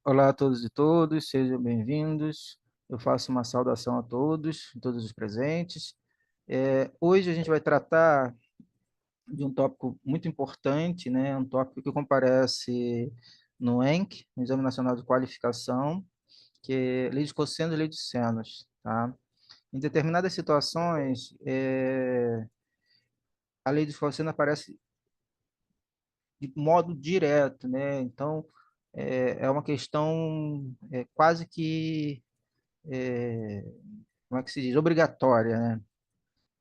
Olá a todos e todas, sejam bem-vindos. Eu faço uma saudação a todos os presentes. Hoje a gente vai tratar de um tópico muito importante, né? Um tópico que comparece no ENC, no Exame Nacional de Qualificação, que é lei de cossenos e lei de senos, tá? Em determinadas situações, a lei de cossenos aparece de modo direto, né? Então, é uma questão quase que é, como é que se diz, obrigatória, né?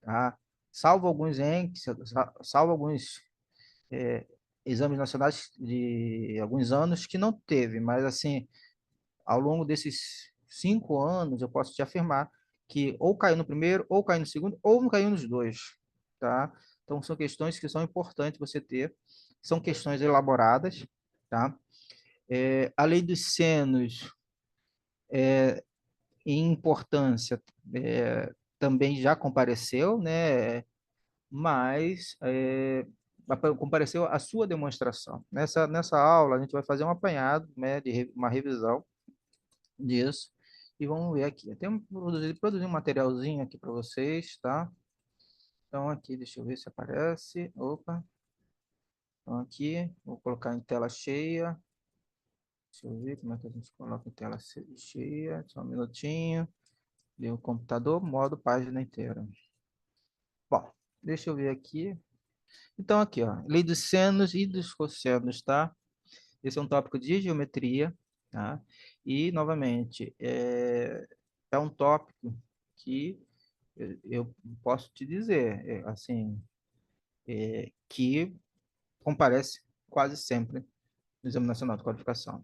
Tá? Salvo alguns ENCs, salvo alguns é, exames nacionais de alguns anos que não teve, mas assim, ao longo desses 5 anos, eu posso te afirmar que ou caiu no primeiro, ou caiu no segundo, ou não caiu nos dois, tá? Então, são questões que são importantes você ter, são questões elaboradas, tá? A lei dos senos, em importância, também já compareceu, né? Mas compareceu a sua demonstração. Nessa aula, a gente vai fazer um apanhado, né, uma revisão disso, e vamos ver aqui. Eu tenho produzir um materialzinho aqui para vocês, tá? Então, aqui, deixa eu ver se aparece. Opa, então aqui, vou colocar em tela cheia. Deixa eu ver como é que a gente coloca em tela cheia. Só um minutinho. Liga o computador, modo página inteira. Bom, deixa eu ver aqui. Então, aqui, ó, lei dos senos e dos cossenos, tá? Esse é um tópico de geometria, tá? E, novamente, é um tópico que eu posso te dizer, assim, que comparece quase sempre no Exame Nacional de Qualificação.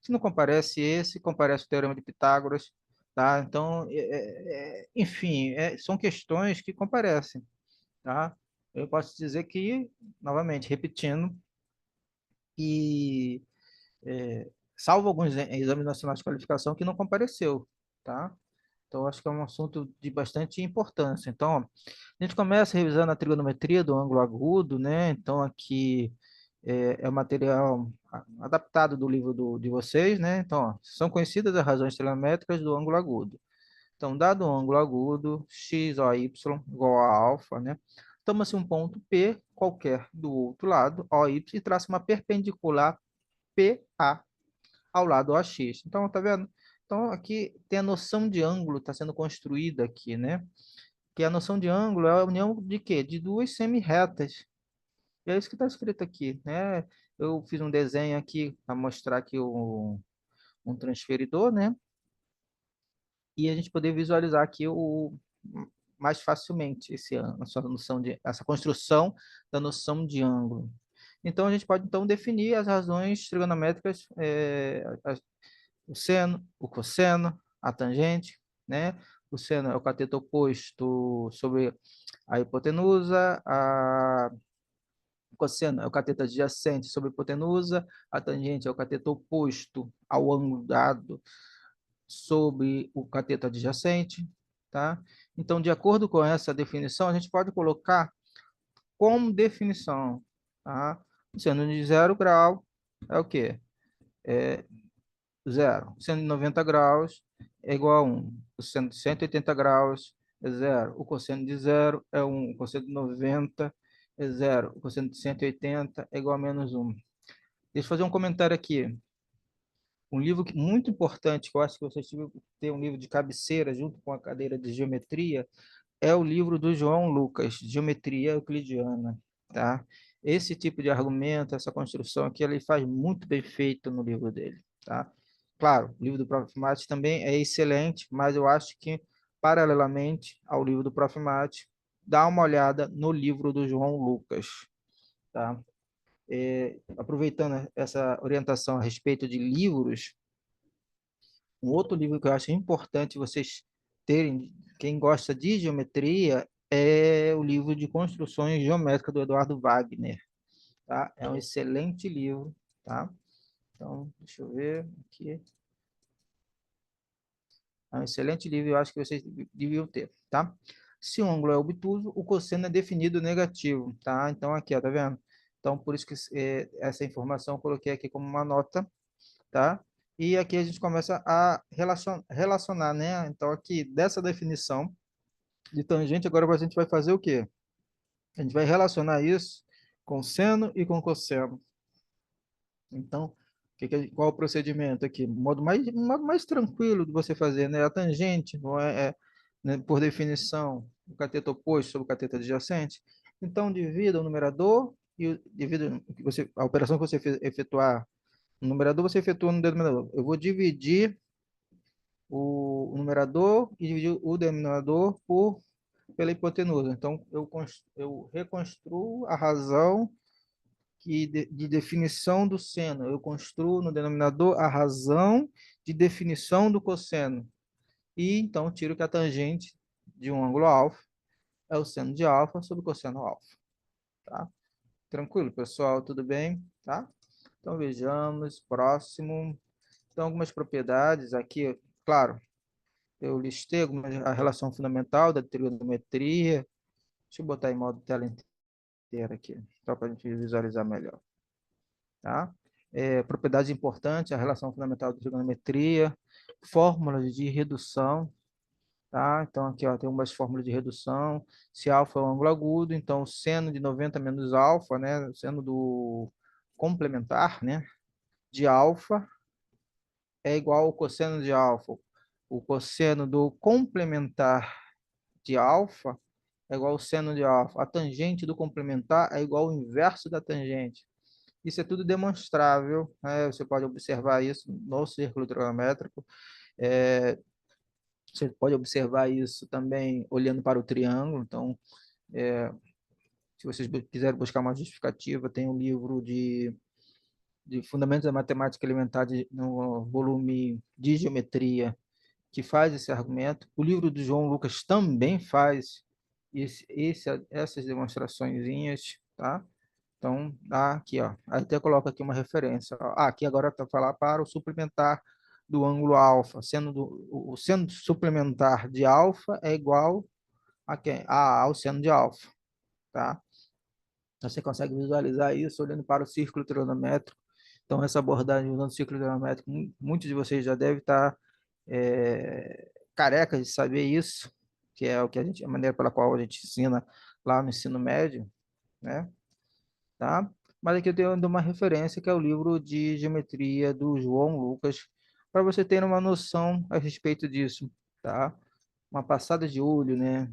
Se não comparece esse, comparece o Teorema de Pitágoras, tá? Então, enfim, são questões que comparecem, tá? Eu posso dizer que, novamente, repetindo, que salvo alguns exames nacionais de qualificação que não compareceu, tá? Então, acho que é um assunto de bastante importância. Então, ó, a gente começa revisando a trigonometria do ângulo agudo, né? Então, aqui é o material adaptado do livro de vocês, né? Então, ó, são conhecidas as razões trigonométricas do ângulo agudo. Então, dado o ângulo agudo, x, o, y igual a alfa, né? Toma-se um ponto P qualquer do outro lado, o, y, e traça uma perpendicular PA ao lado OX. Então, tá vendo? Então, aqui tem a noção de ângulo, está sendo construída aqui, né? Que a noção de ângulo é a união de quê? De duas semi-retas. E é isso que está escrito aqui, né? Eu fiz um desenho aqui para mostrar aqui um transferidor, né? E a gente poder visualizar aqui mais facilmente essa construção da noção de ângulo. Então, a gente pode, então, definir as razões trigonométricas, o seno, o cosseno, a tangente, né? O seno é o cateto oposto sobre a hipotenusa, o cosseno é o cateto adjacente sobre a hipotenusa, a tangente é o cateto oposto ao ângulo dado sobre o cateto adjacente, tá? Então, de acordo com essa definição, a gente pode colocar como definição, tá? O seno de 0 grau é o quê? É zero. O seno de 90 graus é igual a 1. O seno de 180 graus é zero. O cosseno de zero é 1. O cosseno de 90 é zero. O cosseno de 180 é igual a menos 1. Deixa eu fazer um comentário aqui. Um livro muito importante, que eu acho que vocês tiveram que ter um livro de cabeceira junto com a cadeira de geometria, é o livro do João Lucas, Geometria Euclidiana, tá? Esse tipo de argumento, essa construção aqui, ele faz muito bem feito no livro dele, tá? Claro, o livro do Prof. Mate também é excelente, mas eu acho que, paralelamente ao livro do Prof. Mate, dá uma olhada no livro do João Lucas, tá? Aproveitando essa orientação a respeito de livros, um outro livro que eu acho importante vocês terem, quem gosta de geometria, é o livro de Construções Geométricas do Eduardo Wagner, tá? É um excelente livro, tá? Então, deixa eu ver aqui. É um excelente livro, eu acho que vocês deviam ter, tá? Se o ângulo é obtuso, o cosseno é definido negativo, tá? Então, aqui, ó, tá vendo? Então, por isso que essa informação eu coloquei aqui como uma nota, tá? E aqui a gente começa a relacionar, né? Então, aqui, dessa definição de tangente, agora a gente vai fazer o quê? A gente vai relacionar isso com seno e com cosseno. Então, qual o procedimento aqui? O modo mais tranquilo de você fazer, né? A tangente, não né, por definição, o cateto oposto sobre o cateto adjacente. Então, divida o numerador e divida a operação que você efetuar no numerador, você efetua no denominador. Eu vou dividir o numerador e dividir o denominador pela hipotenusa. Então, eu reconstruo a razão de definição do seno. Eu construo no denominador a razão de definição do cosseno. E então tiro que a tangente de um ângulo alfa é o seno de alfa sobre o cosseno alfa. Tá? Tranquilo, pessoal? Tudo bem? Tá? Então vejamos, próximo. Então, algumas propriedades aqui, claro, eu listei a relação fundamental da trigonometria. Deixa eu botar em modo tela inteira aqui, só para a gente visualizar melhor. Tá? Propriedades importantes, a relação fundamental da trigonometria, fórmulas de redução, tá? Então, aqui ó, tem umas fórmulas de redução. Se alfa é um ângulo agudo, então o seno de 90 menos alfa, né? O seno do complementar, né? De alfa é igual ao cosseno de alfa. O cosseno do complementar de alfa é igual ao seno de alfa. A tangente do complementar é igual ao inverso da tangente. Isso é tudo demonstrável, né? Você pode observar isso no círculo trigonométrico. É, você pode observar isso também olhando para o triângulo. Então, se vocês quiserem buscar uma justificativa, tem um livro de Fundamentos da Matemática Elementar no volume de Geometria que faz esse argumento. O livro do João Lucas também faz essas demonstraçõezinhas, tá? Então, aqui, ó, até coloca aqui uma referência. Aqui agora está falar para o suplementar do ângulo alfa, o seno suplementar de alfa é igual a quem? Ao seno de alfa, tá? Então, você consegue visualizar isso olhando para o círculo trigonométrico. Então, essa abordagem usando o círculo trigonométrico, muitos de vocês já devem estar carecas de saber isso, que é a maneira pela qual a gente ensina lá no ensino médio, né? Tá? Mas aqui eu tenho uma referência que é o livro de geometria do João Lucas, para você ter uma noção a respeito disso, tá? Uma passada de olho, né?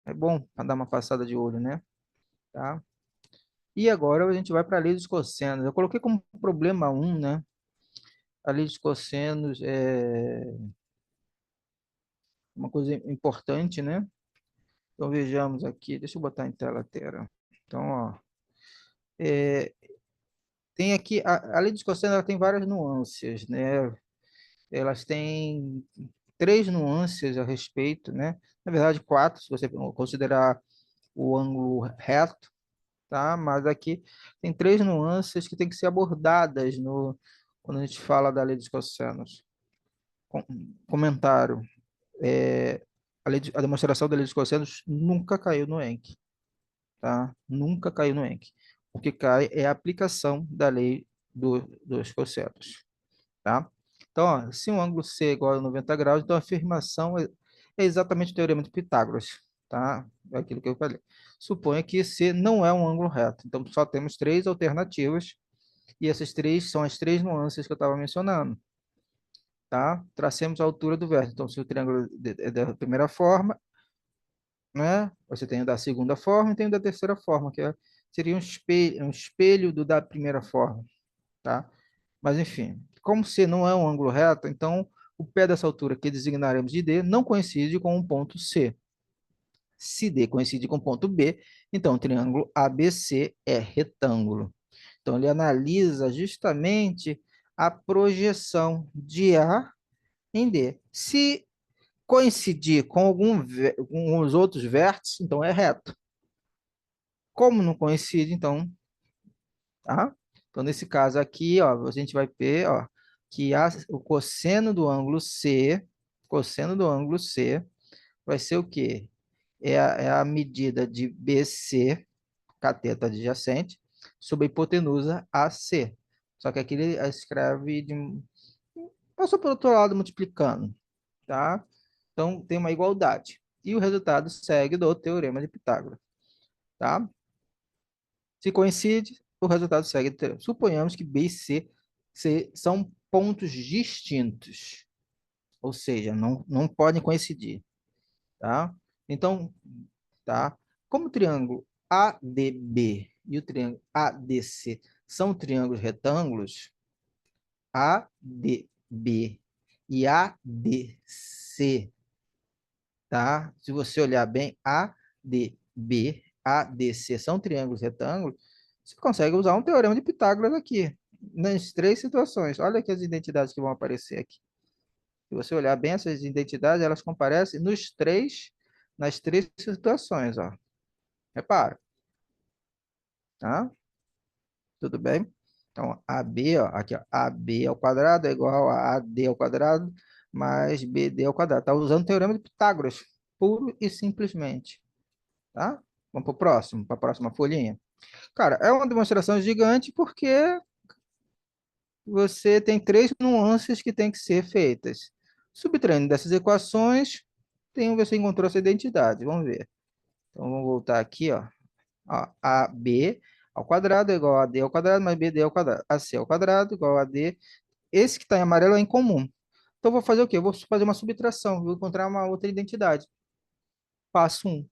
É bom para dar uma passada de olho, né? Tá? E agora a gente vai para a lei dos cossenos. Eu coloquei como problema um, né? A lei dos cossenos é uma coisa importante, né? Então vejamos aqui, deixa eu botar em tela inteira. Então, ó, é, tem aqui a lei dos cossenos, ela tem várias nuances, né? Elas têm três nuances a respeito, né? Na verdade, quatro, se você considerar o ângulo reto, tá? Mas aqui tem três nuances que têm que ser abordadas quando a gente fala da lei dos cossenos. Com- Comentário. A demonstração da lei dos cossenos nunca caiu no Encke, tá? Nunca caiu no Encke. O que cai é a aplicação da lei dos cossenos, tá? Então, ó, se um ângulo C é igual a 90 graus, então a afirmação é exatamente o teorema de Pitágoras, tá? É aquilo que eu falei. Suponha que C não é um ângulo reto. Então, só temos três alternativas, e essas três são as três nuances que eu estava mencionando, tá? Tracemos a altura do vértice. Então, se o triângulo é da primeira forma, né? Você tem o da segunda forma e tem o da terceira forma, seria um espelho do da primeira forma, tá? Mas, enfim, como C não é um ângulo reto, então o pé dessa altura que designaremos de D não coincide com o ponto C. Se D coincide com o ponto B, então o triângulo ABC é retângulo. Então, ele analisa justamente a projeção de A em D. Se coincidir com com os outros vértices, então é reto. Como não coincide, então, tá? Então, nesse caso aqui, ó, a gente vai ver, ó, que o cosseno do ângulo C vai ser o quê? É a medida de BC, cateto adjacente, sobre a hipotenusa AC. Só que aqui ele escreve Passou para o outro lado multiplicando, tá? Então, tem uma igualdade. E o resultado segue do Teorema de Pitágoras, tá? Se coincide, o resultado segue do teorema. Suponhamos que B e C são pontos distintos, ou seja, não podem coincidir, tá? Então, tá? Como o triângulo ADB e o triângulo ADC são triângulos retângulos, ADB e ADC, tá? Se você olhar bem, ADB, ADC são triângulos retângulos, você consegue usar um teorema de Pitágoras aqui, nas três situações. Olha aqui as identidades que vão aparecer aqui. Se você olhar bem essas identidades, elas comparecem nas três situações, ó. Repara, tá? Tudo bem? Então, AB, ó, aqui, ó, AB ao quadrado é igual a AD ao quadrado mais BD ao quadrado. Tá usando o teorema de Pitágoras, puro e simplesmente, tá? Vamos para o próximo, para a próxima folhinha. Cara, é uma demonstração gigante porque você tem três nuances que têm que ser feitas. Subtraindo dessas equações, você encontrou essa identidade. Vamos ver. Então, vamos voltar aqui, ó. Ó, AB ao quadrado é igual a AD ao quadrado mais BD ao quadrado. AC ao quadrado igual a AD. Esse que está em amarelo é incomum. Então, eu vou fazer o quê? Eu vou fazer uma subtração. Vou encontrar uma outra identidade. Passo um.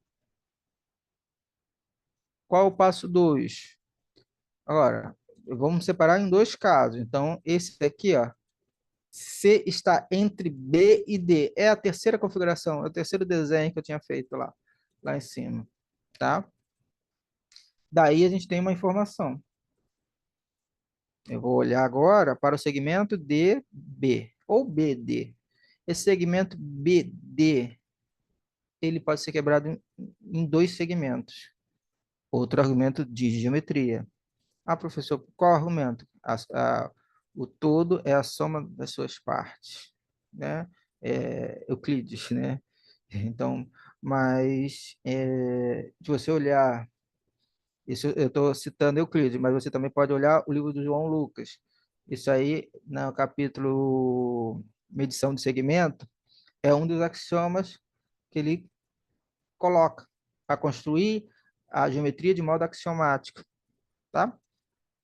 Qual é o passo 2? Agora, vamos separar em dois casos. Então, esse aqui, ó, C está entre B e D. É a terceira configuração, é o terceiro desenho que eu tinha feito lá em cima, tá? Daí a gente tem uma informação. Eu vou olhar agora para o segmento DB ou BD. Esse segmento BD, ele pode ser quebrado em dois segmentos. Outro argumento de geometria. Ah, professor, qual argumento? O todo é a soma das suas partes, né? Euclides, né? Então, mas se você olhar, isso eu estou citando Euclides, mas você também pode olhar o livro do João Lucas. Isso aí, no capítulo medição de segmento, é um dos axiomas que ele coloca para construir a geometria de modo axiomático, tá?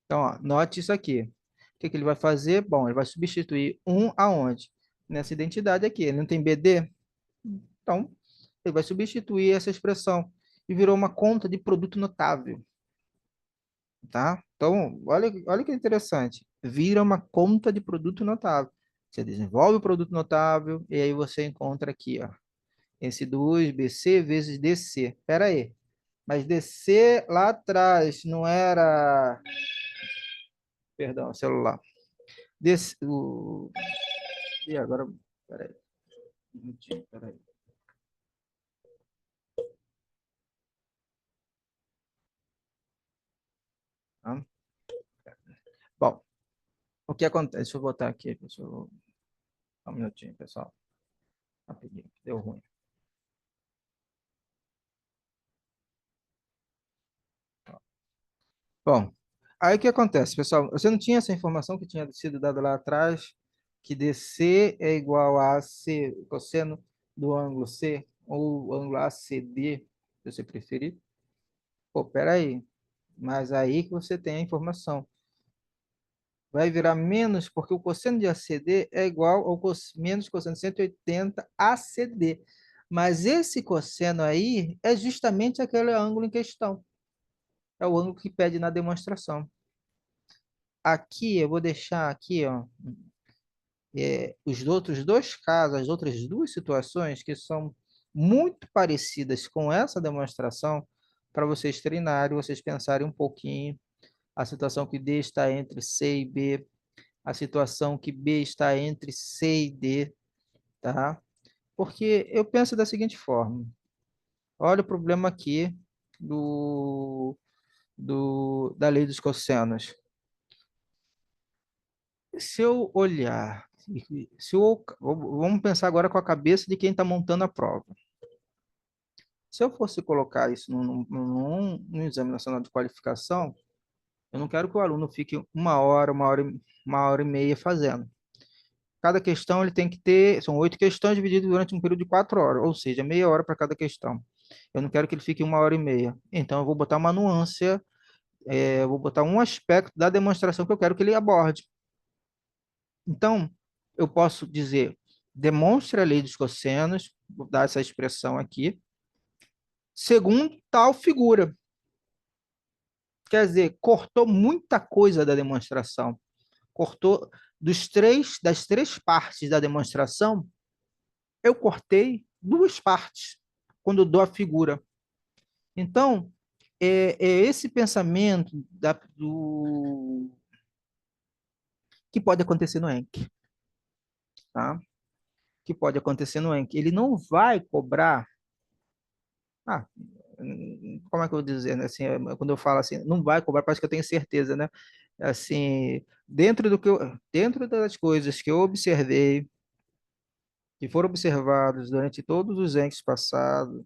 Então, ó, note isso aqui. O que que ele vai fazer? Bom, ele vai substituir um aonde? Nessa identidade aqui. Ele não tem BD? Então, ele vai substituir essa expressão e virou uma conta de produto notável, tá? Então, olha que interessante. Vira uma conta de produto notável. Você desenvolve o produto notável e aí você encontra aqui, ó, esse 2BC vezes DC. Espera aí. Mas DC lá atrás não era... Perdão, celular. Desse, o... E agora, peraí, um minutinho, peraí. Tá? Bom, o que acontece? Deixa eu botar aqui, pessoal. Um minutinho, pessoal. Rapidinho, deu ruim. Bom, aí o que acontece, pessoal? Você não tinha essa informação que tinha sido dada lá atrás, que DC é igual a AC, cosseno do ângulo C, ou ângulo ACD, se você preferir. Pô, peraí. Mas aí que você tem a informação. Vai virar menos, porque o cosseno de ACD é igual ao menos cosseno de 180 ACD. Mas esse cosseno aí é justamente aquele ângulo em questão. É o ângulo que pede na demonstração. Aqui, eu vou deixar aqui, ó, os outros dois casos, as outras duas situações que são muito parecidas com essa demonstração, para vocês treinarem, vocês pensarem um pouquinho. A situação que D está entre C e B, a situação que B está entre C e D, tá? Porque eu penso da seguinte forma: olha o problema aqui da lei dos cossenos. Se eu olhar, vamos pensar agora com a cabeça de quem está montando a prova. Se eu fosse colocar isso num exame nacional de qualificação, eu não quero que o aluno fique uma hora e meia fazendo. cada questão ele tem que ter, são 8 questões divididas durante um período de 4 horas, ou seja, meia hora para cada questão. Eu não quero que ele fique 1 hora e meia. Então, eu vou botar uma nuance, eu vou botar um aspecto da demonstração que eu quero que ele aborde. Então, eu posso dizer, demonstre a lei dos cossenos, vou dar essa expressão aqui, segundo tal figura. Quer dizer, cortou muita coisa da demonstração. Cortou das três partes da demonstração, eu cortei 2 partes quando eu dou a figura. Então, é esse pensamento que pode acontecer no Enk, tá? Que pode acontecer no Enk. Ele não vai cobrar. Ah, como é que eu vou dizer, né? Assim, quando eu falo assim, não vai cobrar, parece que eu tenho certeza, né? Assim, dentro das coisas que eu observei, que foram observados durante todos os anos passados,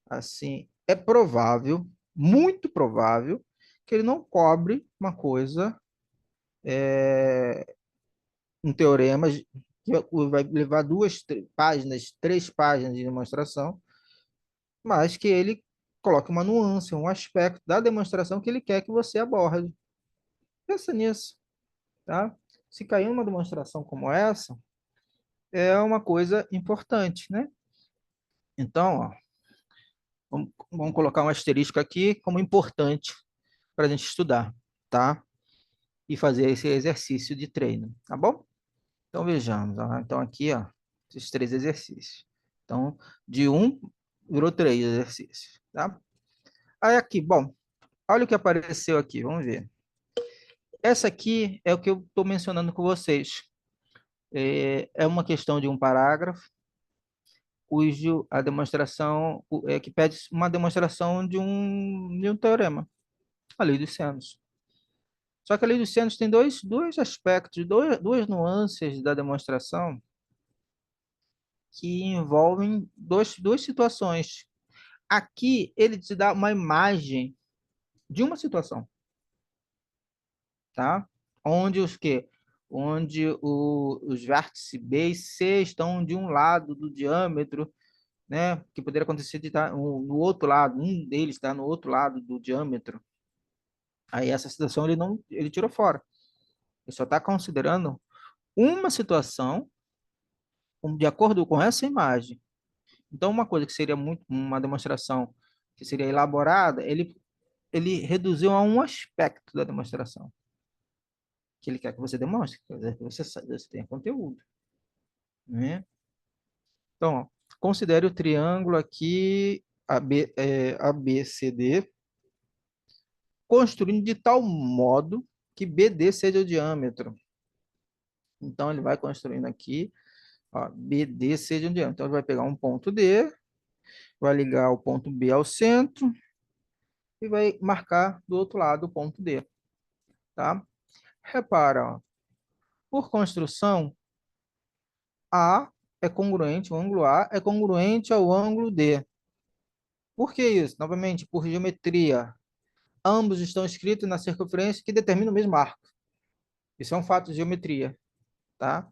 assim, é provável, muito provável, que ele não cobre uma coisa, um teorema que vai levar 2 páginas, 3 páginas de demonstração, mas que ele coloque uma nuance, um aspecto da demonstração que ele quer que você aborde. Pensa nisso, tá? Se cair uma demonstração como essa, é uma coisa importante, né? Então, ó, vamos colocar um asterisco aqui como importante para a gente estudar, tá? E fazer esse exercício de treino, tá bom? Então, vejamos. Então, aqui, ó, esses 3 exercícios. Então, de um, virou 3 exercícios, tá? Aí, aqui, bom, olha o que apareceu aqui, vamos ver. Essa aqui é o que eu estou mencionando com vocês. É uma questão de um parágrafo, cujo a demonstração, que pede uma demonstração de um teorema, a lei dos senos. Só que a lei dos senos tem dois aspectos, duas nuances da demonstração que envolvem duas situações. Aqui ele te dá uma imagem de uma situação, tá? Onde os quê? Onde os vértices B e C estão de um lado do diâmetro, né? Que poderia acontecer de estar no outro lado, um deles está no outro lado do diâmetro. Aí essa situação ele tirou fora. Ele só está considerando uma situação de acordo com essa imagem. Então, uma coisa que seria muito uma demonstração que seria elaborada, ele reduziu a um aspecto da demonstração que ele quer que você demonstre, quer dizer, que você tenha conteúdo, né? Então, ó, considere o triângulo aqui ABCD construindo de tal modo que BD seja o diâmetro. Então, ele vai construindo aqui, ó, BD seja o diâmetro. Então, ele vai pegar um ponto D, vai ligar o ponto B ao centro e vai marcar do outro lado o ponto D, tá? Repara, ó, por construção, A é congruente, o ângulo A é congruente ao ângulo D. Por que isso? Novamente, por geometria. Ambos estão escritos na circunferência que determina o mesmo arco. Isso é um fato de geometria, tá?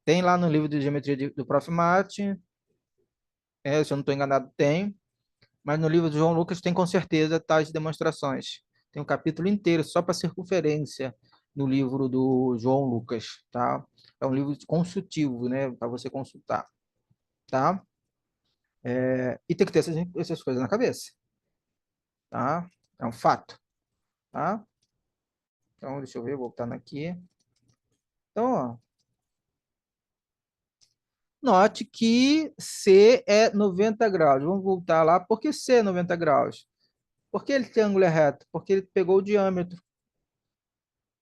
Tem lá no livro de geometria do Prof. Martin, se eu não estou enganado, tem, mas no livro do João Lucas tem com certeza tais demonstrações. Tem um capítulo inteiro só para circunferência no livro do João Lucas, tá? É um livro consultivo, né, para você consultar, tá? E tem que ter essas coisas na cabeça, tá? É um fato, tá? Então, deixa eu ver, voltando aqui. Então, ó, note que C é 90 graus. Vamos voltar lá. Por que C é 90 graus? Por que ele tem ângulo reto? Porque ele pegou o diâmetro,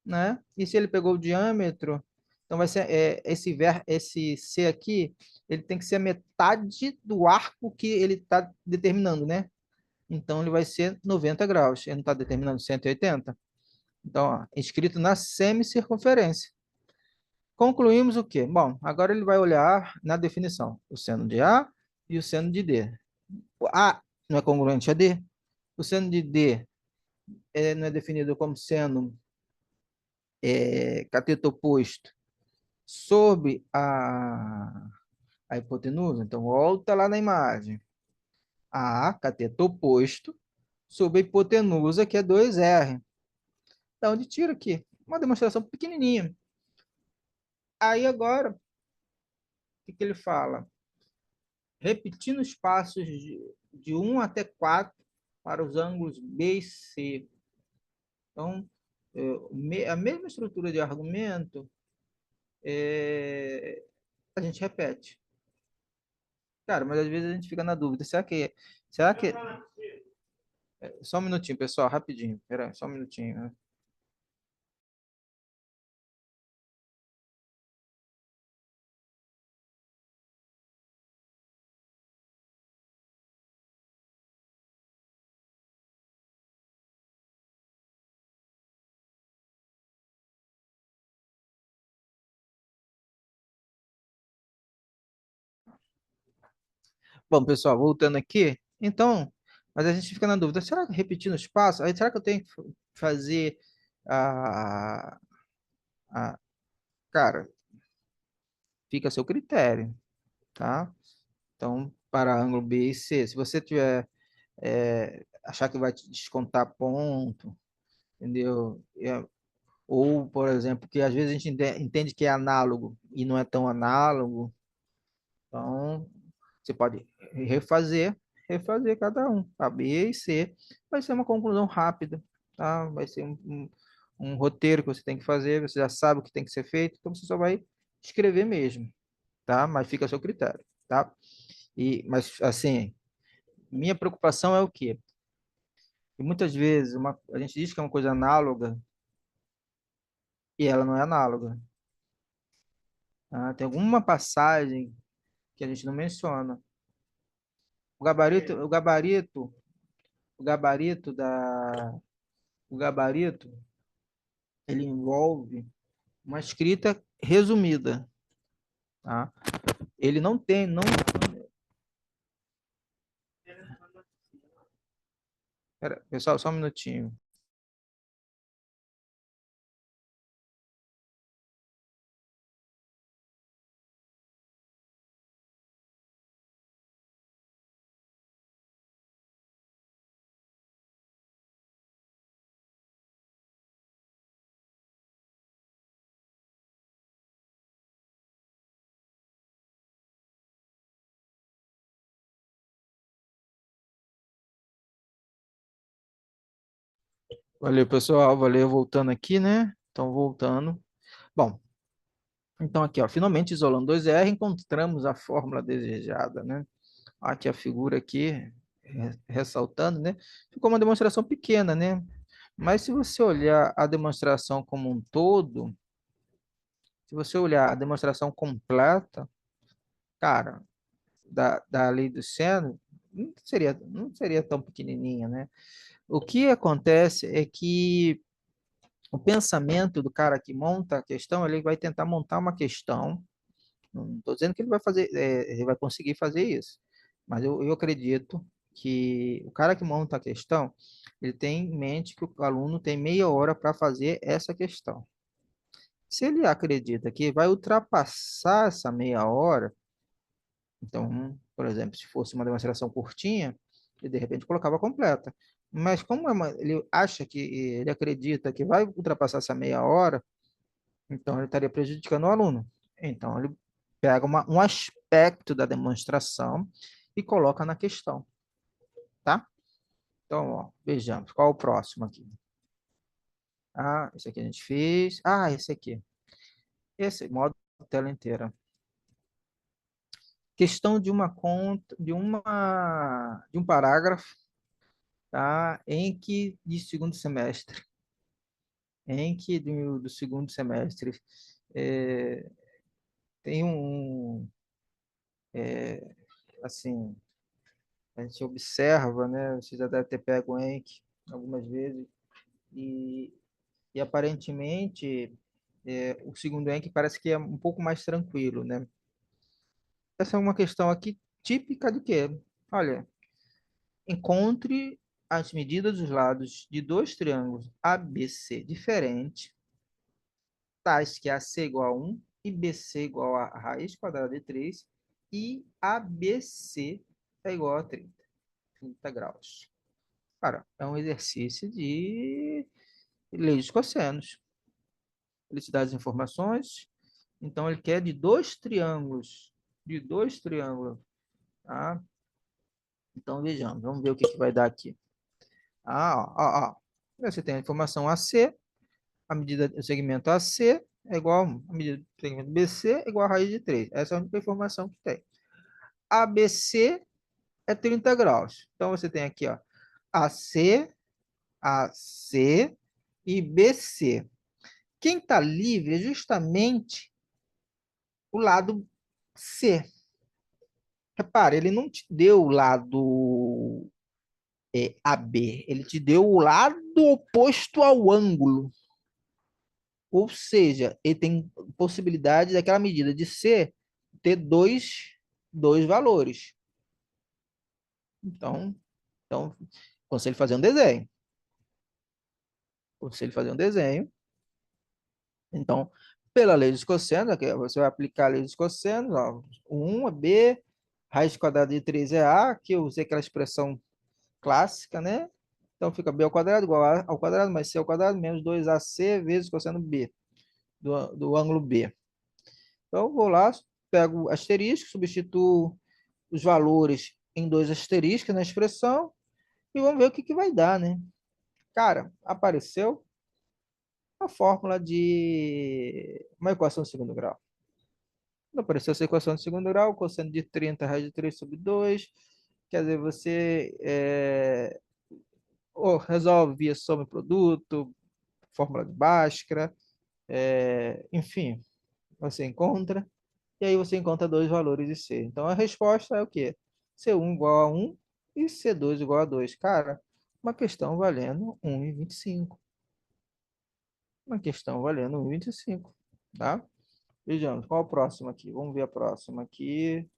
né? E se ele pegou o diâmetro, então vai ser esse C aqui, ele tem que ser a metade do arco que ele está determinando, né? Então ele vai ser 90 graus. Ele não está determinando 180. Então, ó, escrito na semicircunferência. Concluímos o quê? Bom, agora ele vai olhar na definição o seno de A e o seno de D. O A não é congruente a D. O seno de D não é definido como seno cateto oposto sobre a hipotenusa. Então, volta lá na imagem. A, cateto oposto, sobre a hipotenusa, que é 2R. Da onde tira aqui? Uma demonstração pequenininha. Aí agora, o que ele fala? Repetindo os passos de 1 até 4 para os ângulos B e C. Então, a mesma estrutura de argumento, a gente repete. Cara, mas às vezes a gente fica na dúvida. Será que, só um minutinho, pessoal, rapidinho. Pera, aí, só um minutinho, né? Bom, pessoal, voltando aqui. Então, mas a gente fica na dúvida. Será que repetindo os passos? Aí, será que eu tenho que fazer a, a... Cara, fica a seu critério, tá? Então, para ângulo B e C, se você tiver achar que vai te descontar ponto, entendeu? Ou, por exemplo, que às vezes a gente entende que é análogo e não é tão análogo, então você pode refazer cada um, a B e C. Vai ser uma conclusão rápida, tá? Vai ser um roteiro que você tem que fazer, você já sabe o que tem que ser feito, então você só vai escrever mesmo, tá? Mas fica a seu critério, tá? Mas, assim, minha preocupação é o quê? E muitas vezes a gente diz que é uma coisa análoga e ela não é análoga. Tá? Tem alguma passagem que a gente não menciona. O gabarito, o gabarito, o gabarito da, o gabarito, ele envolve uma escrita resumida, tá? Ele não tem, não. Pera, pessoal, só um minutinho. Valeu, pessoal, valeu, voltando aqui, né? Então, voltando. Bom, então aqui, ó, finalmente isolando 2R, encontramos a fórmula desejada, né? Aqui a figura aqui, ressaltando, né? Ficou uma demonstração pequena, né? Mas se você olhar a demonstração como um todo, se você olhar a demonstração completa, cara, da lei do seno, não seria tão pequenininha, né? O que acontece é que o pensamento do cara que monta a questão, ele vai tentar montar uma questão. Não estou dizendo que ele vai fazer, ele vai conseguir fazer isso, mas eu acredito que o cara que monta a questão, ele tem em mente que o aluno tem meia hora para fazer essa questão. Se ele acredita que vai ultrapassar essa meia hora, então, por exemplo, se fosse uma demonstração curtinha, ele de repente colocava completa. Mas como ele acha que, ele acredita que vai ultrapassar essa meia hora, então ele estaria prejudicando o aluno. Então, ele pega um aspecto da demonstração e coloca na questão, tá? Então, ó, vejamos. Qual é o próximo aqui? Ah, esse aqui a gente fez. Ah, esse aqui. Esse, modo tela inteira. Questão de uma conta, de um parágrafo, tá? De segundo semestre, do segundo semestre, é, tem assim, a gente observa, né? Você já deve ter pego o Enk algumas vezes, e, e aparentemente o segundo Enk parece que é um pouco mais tranquilo, né? Essa é uma questão aqui típica de quê? Olha, encontre as medidas dos lados de dois triângulos ABC diferentes, tais que AC igual a 1 e BC igual a raiz quadrada de 3 e ABC é igual a 30 graus. Cara, é um exercício de lei dos cossenos. Ele te dá as informações, então ele quer de dois triângulos, tá? Então vejamos, vamos ver o que, que vai dar aqui. Ó. Você tem a informação AC, a medida do segmento AC é igual a medida do segmento BC é igual a raiz de 3. Essa é a única informação que tem. ABC é 30 graus. Então você tem aqui, ó, AC, AC e BC. Quem está livre é justamente o lado C. Repare, ele não te deu o lado AB, ele te deu o lado oposto ao ângulo. Ou seja, ele tem possibilidade daquela medida de C ter dois valores. Então, aconselho fazer um desenho. Aconselho fazer um desenho. Então, pela lei dos cossenos, aqui você vai aplicar a lei dos cossenos, ó, o 1 é B, raiz quadrada de 3 é A, que eu usei aquela expressão clássica, né? Então fica B ao quadrado igual a ao quadrado mais C ao quadrado menos 2AC vezes cosseno B, do ângulo B. Então eu vou lá, pego o asterisco, substituo os valores em dois asteriscos na expressão e vamos ver o que, que vai dar, né? Cara, apareceu a fórmula de uma equação de segundo grau. Apareceu essa equação de segundo grau, cosseno de 30 raiz de 3 sobre 2. Quer dizer, você resolve via soma e produto, fórmula de Bhaskara, enfim, você encontra, e aí você encontra dois valores de C. Então a resposta é o quê? C1 igual a 1 e C2 igual a 2. Cara, uma questão valendo 1,25. Uma questão valendo 1,25, tá? Vejamos, qual a próxima aqui? Vamos ver a próxima aqui.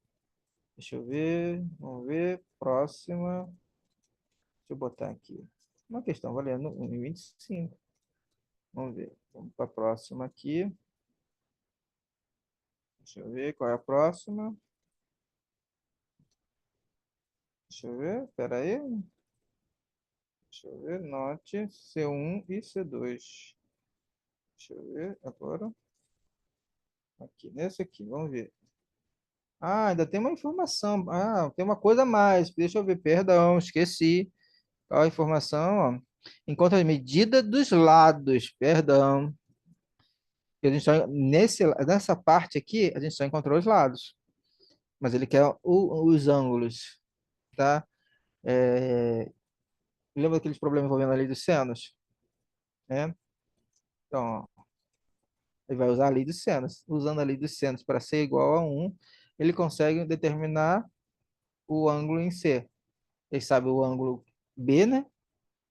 Deixa eu ver, vamos ver. Próxima. Deixa eu botar aqui. Uma questão valendo 1,25. Vamos ver. Vamos para a próxima aqui. Deixa eu ver qual é a próxima. Deixa eu ver, espera aí. Deixa eu ver, note C1 e C2. Deixa eu ver agora. Aqui, nesse aqui, vamos ver. Ah, ainda tem uma informação. Ah, tem uma coisa a mais. Deixa eu ver, perdão, esqueci. Qual a informação? Ó. Encontra a medida dos lados, perdão. A gente só, nessa parte aqui, a gente só encontrou os lados. Mas ele quer os ângulos, tá? Lembra aqueles problemas envolvendo a lei dos senos? Né? Então, ó, ele vai usar a lei dos senos. Usando a lei dos senos para ser igual a 1, ele consegue determinar o ângulo em C. Ele sabe o ângulo B, né?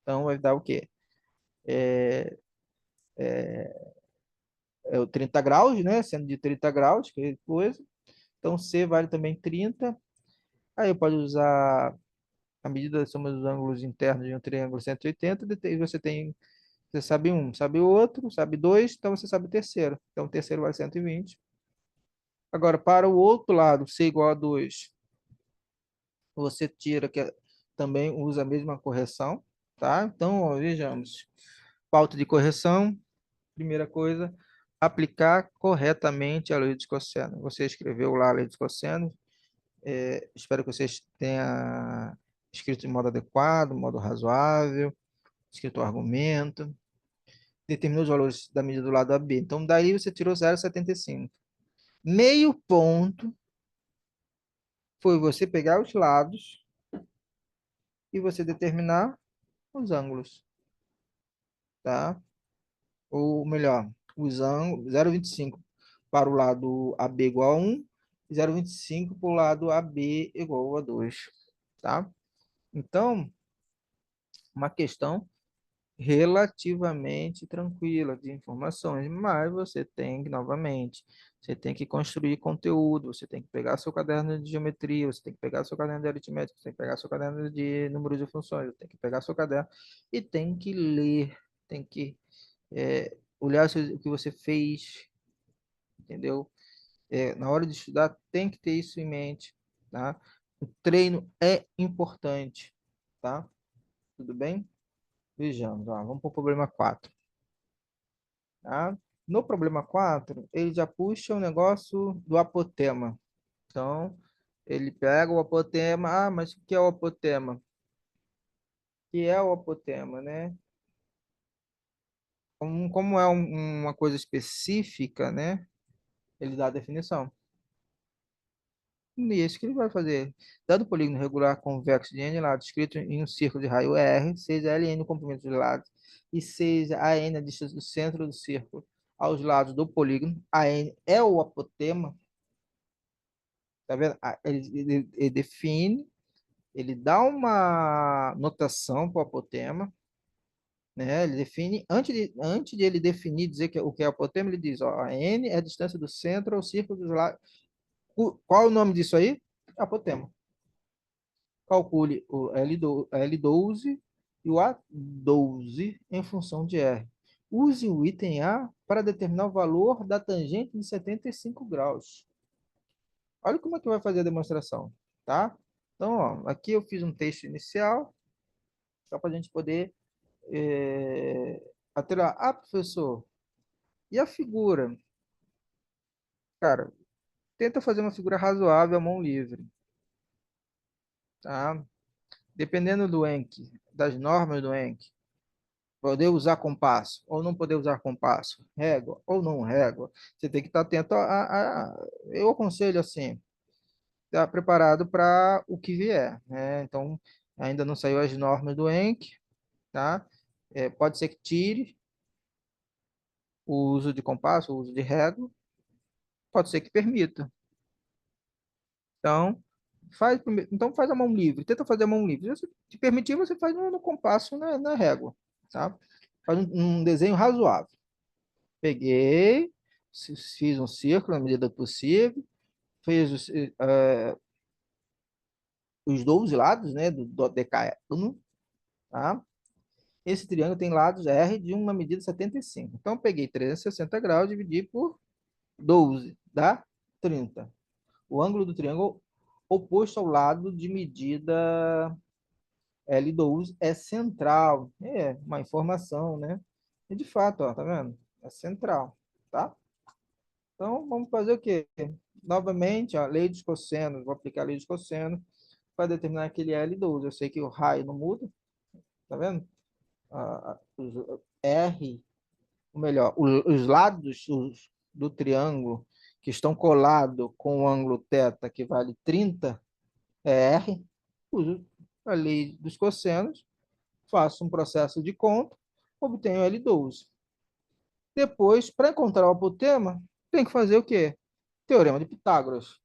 Então, vai dar o quê? É o 30 graus, né? Sendo de 30 graus, que é coisa. Então, C vale também 30. Aí pode usar a medida da soma dos ângulos internos de um triângulo 180, e você sabe um, sabe o outro, sabe dois, então você sabe o terceiro. Então, o terceiro vale 120. Agora, para o outro lado, C igual a 2, você tira, também usa a mesma correção, tá? Então, ó, vejamos. Pauta de correção, primeira coisa, aplicar corretamente a lei dos cossenos. Você escreveu lá a lei dos cossenos, espero que vocês tenham escrito de modo adequado, modo razoável, escrito o argumento, determinou os valores da medida do lado AB. Então, daí você tirou 0,75. Meio ponto foi você pegar os lados e você determinar os ângulos, tá? Ou melhor, os ângulos, 0,25 para o lado AB igual a 1, e 0,25 para o lado AB igual a 2, tá? Então, uma questão relativamente tranquila de informações, mas você tem que, novamente, você tem que construir conteúdo, você tem que pegar seu caderno de geometria, você tem que pegar seu caderno de aritmética, você tem que pegar seu caderno de números de funções, você tem que pegar seu caderno e tem que ler, tem que olhar o que você fez, entendeu? Na hora de estudar, tem que ter isso em mente, tá? O treino é importante, tá? Tudo bem? Vejamos, ó, vamos para o problema 4, tá? No problema 4 ele já puxa o negócio do apotema. Então, ele pega o apotema, mas o que é o apotema? O que é o apotema, né? Como é uma coisa específica, né? Ele dá a definição. E é isso que ele vai fazer. Dado o polígono regular convexo de n lados, escrito em um círculo de raio R, seja Ln o comprimento dos lados, e seja AN a distância do centro do círculo aos lados do polígono, AN é o apotema, tá vendo? Ele define, ele dá uma notação para o apotema, né? Ele define, antes de ele definir, dizer o que é apotema, ele diz, ó, a N é a distância do centro ao círculo dos lados. Qual é o nome disso aí? Apotema. Calcule o L12 e o A12 em função de R. Use o item A para determinar o valor da tangente de 75 graus. Olha como é que vai fazer a demonstração, tá? Então, ó, aqui eu fiz um texto inicial, só para a gente poder atirar. Ah, professor, e a figura? Cara, tenta fazer uma figura razoável à mão livre, tá? Dependendo do ENC, das normas do ENC, poder usar compasso ou não poder usar compasso, régua ou não régua, você tem que estar atento eu aconselho assim, estar preparado para o que vier, né? Então, ainda não saiu as normas do ENC, tá? Pode ser que tire o uso de compasso, o uso de régua, pode ser que permita. Então, então faz a mão livre, tenta fazer a mão livre. Se te permitir, você faz no compasso, na régua, tá? Faz um desenho razoável. Peguei, fiz um círculo na medida do possível, fiz os 12 lados, né, do dodecaedro, tá? Esse triângulo tem lados R de uma medida 75. Então, eu peguei 360 graus, dividi por 12, dá 30. O ângulo do triângulo oposto ao lado de medida L12 é central. É uma informação, né? E de fato, ó, tá vendo? É central, tá? Então, vamos fazer o quê? Novamente, a lei dos cossenos. Vou aplicar a lei dos cossenos para determinar aquele L12. Eu sei que o raio não muda, tá vendo? R, ou melhor, os lados do triângulo que estão colados com o ângulo θ, que vale 30, é R. Uso a lei dos cossenos, faço um processo de conta, obtenho L12. Depois, para encontrar o apotema, tem que fazer o quê? Teorema de Pitágoras.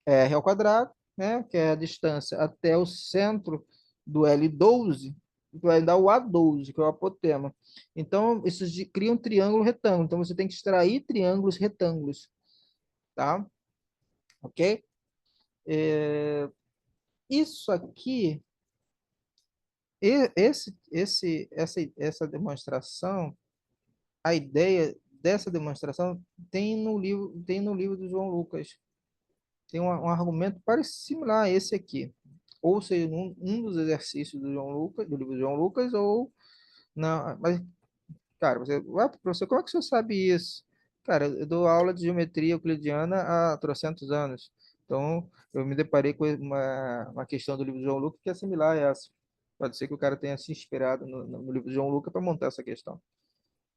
R ao quadrado, né, que é a distância até o centro do L12, vai dar o A12, que é o apotema. Então, isso cria um triângulo retângulo. Então, você tem que extrair triângulos retângulos, tá? Ok? Isso aqui, essa demonstração, a ideia dessa demonstração tem no livro do João Lucas. Tem um argumento parecido similar a esse aqui. Ou seja, um dos exercícios do João Lucas, do livro do João Lucas, ou não. Mas, cara, professor, como é que você sabe isso? Cara, eu dou aula de geometria euclidiana há trocentos anos. Então, eu me deparei com uma questão do livro do João Lucas que é similar a essa. Pode ser que o cara tenha se inspirado no livro do João Lucas para montar essa questão,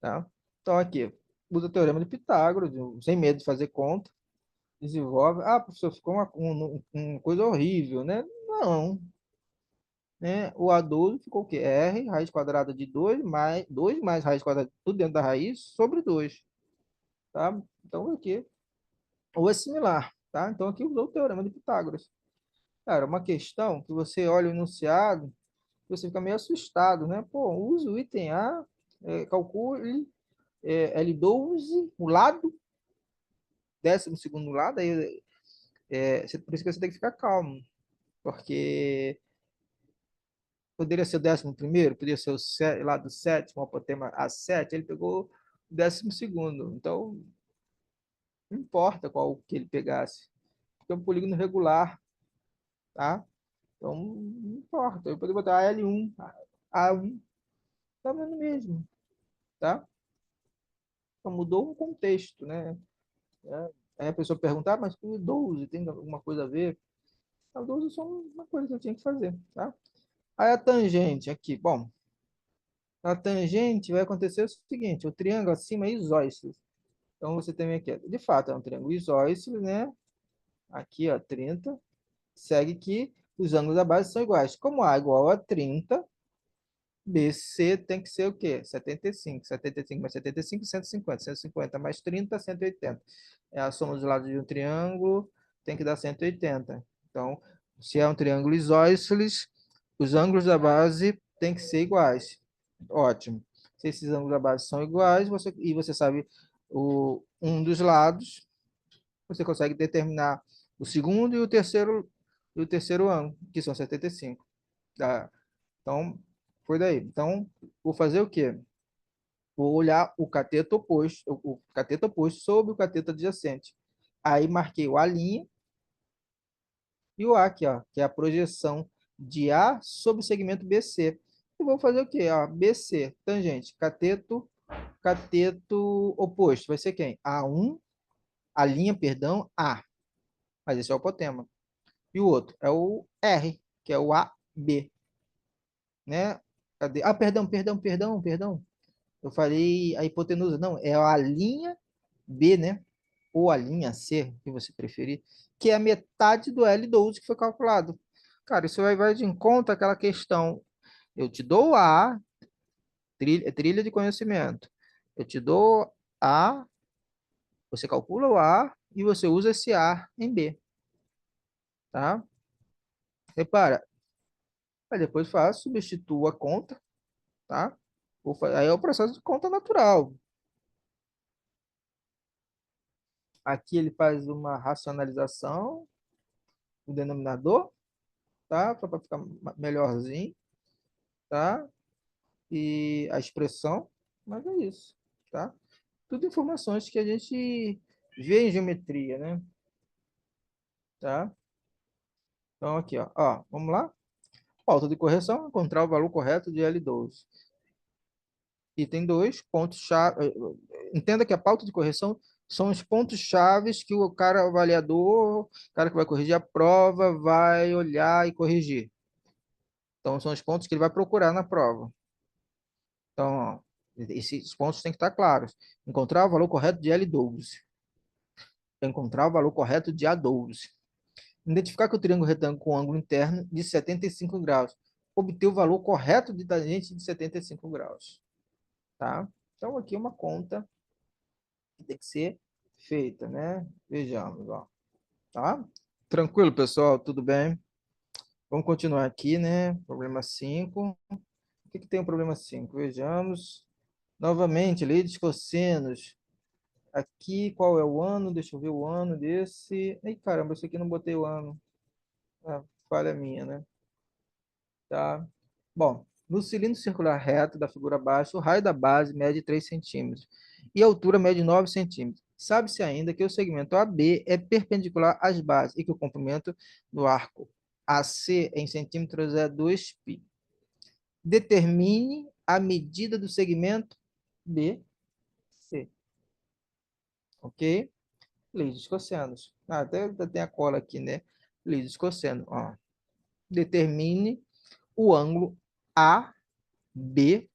tá? Então, aqui, usa o teorema de Pitágoras, sem medo de fazer conta, desenvolve. Ah, professor, ficou uma coisa horrível, né? Não, né? O A12 ficou o quê? R, raiz quadrada de 2 mais raiz quadrada, tudo dentro da raiz, sobre 2, tá? Então, aqui, ou é similar, tá? Então, aqui usou o teorema de Pitágoras. Cara, uma questão que você olha o enunciado, você fica meio assustado, né? Pô, usa o item A, calcule L12, o lado, 12º lado, aí, por isso que você tem que ficar calmo, porque poderia ser o 11º, poderia ser o lá do sétimo, o apotema A7, ele pegou o 12º. Então, Não importa qual que ele pegasse, porque é um polígono regular, tá? Então, não importa. Eu poderia botar L1, A1, tá vendo mesmo, tá? Então, mudou um contexto, né? Aí a pessoa perguntar, mas o 12 tem alguma coisa a ver? O 12 é só uma coisa que eu tinha que fazer, tá? Aí a tangente aqui, bom, a tangente vai acontecer o seguinte, o triângulo acima é isósceles. Então, você tem aqui, de fato, é um triângulo isósceles, né? Aqui, ó, 30. Segue que os ângulos da base são iguais. Como A é igual a 30, BC tem que ser o quê? 75. 75 mais 75, 150. 150 mais 30, 180. É a soma dos lados de um triângulo, tem que dar 180. Então, se é um triângulo isósceles, os ângulos da base têm que ser iguais. Ótimo. Se esses ângulos da base são iguais, e você sabe um dos lados, você consegue determinar o segundo e o terceiro ângulo, que são 75. Tá? Então, foi daí. Então, vou fazer o quê? Vou olhar o cateto oposto, o cateto oposto sobre o cateto adjacente. Aí marquei o A' e o A aqui, ó, que é a projeção de A sobre o segmento BC. E vou fazer o quê? Ó, BC, tangente, cateto oposto. Vai ser quem? A1, a linha, perdão, A. Mas esse é o apotema. E o outro é o R, que é o AB, né? Cadê? Ah, perdão. Eu falei a hipotenusa. Não, é a linha B, né? Ou a linha C, que você preferir, que é a metade do L12 que foi calculado. Cara, isso vai de encontro àquela questão. Eu te dou A, trilha de conhecimento. Eu te dou A, você calcula o A e você usa esse A em B, tá? Repara, aí depois faz, substitua a conta, tá? Aí é o processo de conta natural. Aqui ele faz uma racionalização do denominador, tá? Para ficar melhorzinho, tá? E a expressão, mas é isso, tá? Tudo informações que a gente vê em geometria, né? Tá? Então aqui, ó, vamos lá? Pauta de correção, encontrar o valor correto de L12. Item 2, pontos-chave. Entenda que a pauta de correção são os pontos chaves que o cara avaliador, o cara que vai corrigir a prova, vai olhar e corrigir. Então, são os pontos que ele vai procurar na prova. Então, ó, esses pontos têm que estar claros. Encontrar o valor correto de L12. Encontrar o valor correto de A12. Identificar que o triângulo retângulo com ângulo interno de 75 graus. Obter o valor correto de tangente de 75 graus. Tá? Então, aqui é uma conta que tem que ser feita, né? Vejamos, ó. Tá? Tranquilo, pessoal? Tudo bem? Vamos continuar aqui, né? Problema 5. O que que tem o problema 5? Vejamos. Novamente, lei dos cossenos. Aqui, qual é o ano? Deixa eu ver o ano desse. Ei, caramba, esse aqui eu não botei o ano. Ah, falha minha, né? Tá. Bom, no cilindro circular reto da figura abaixo, o raio da base mede 3 centímetros e a altura mede 9 centímetros. Sabe-se ainda que o segmento AB é perpendicular às bases e que o comprimento do arco AC em centímetros é 2π. Determine a medida do segmento BC. Ok? Lei dos cossenos. Ah, até tem a cola aqui, né? Lei dos cossenos. Ó. Determine o ângulo ABC.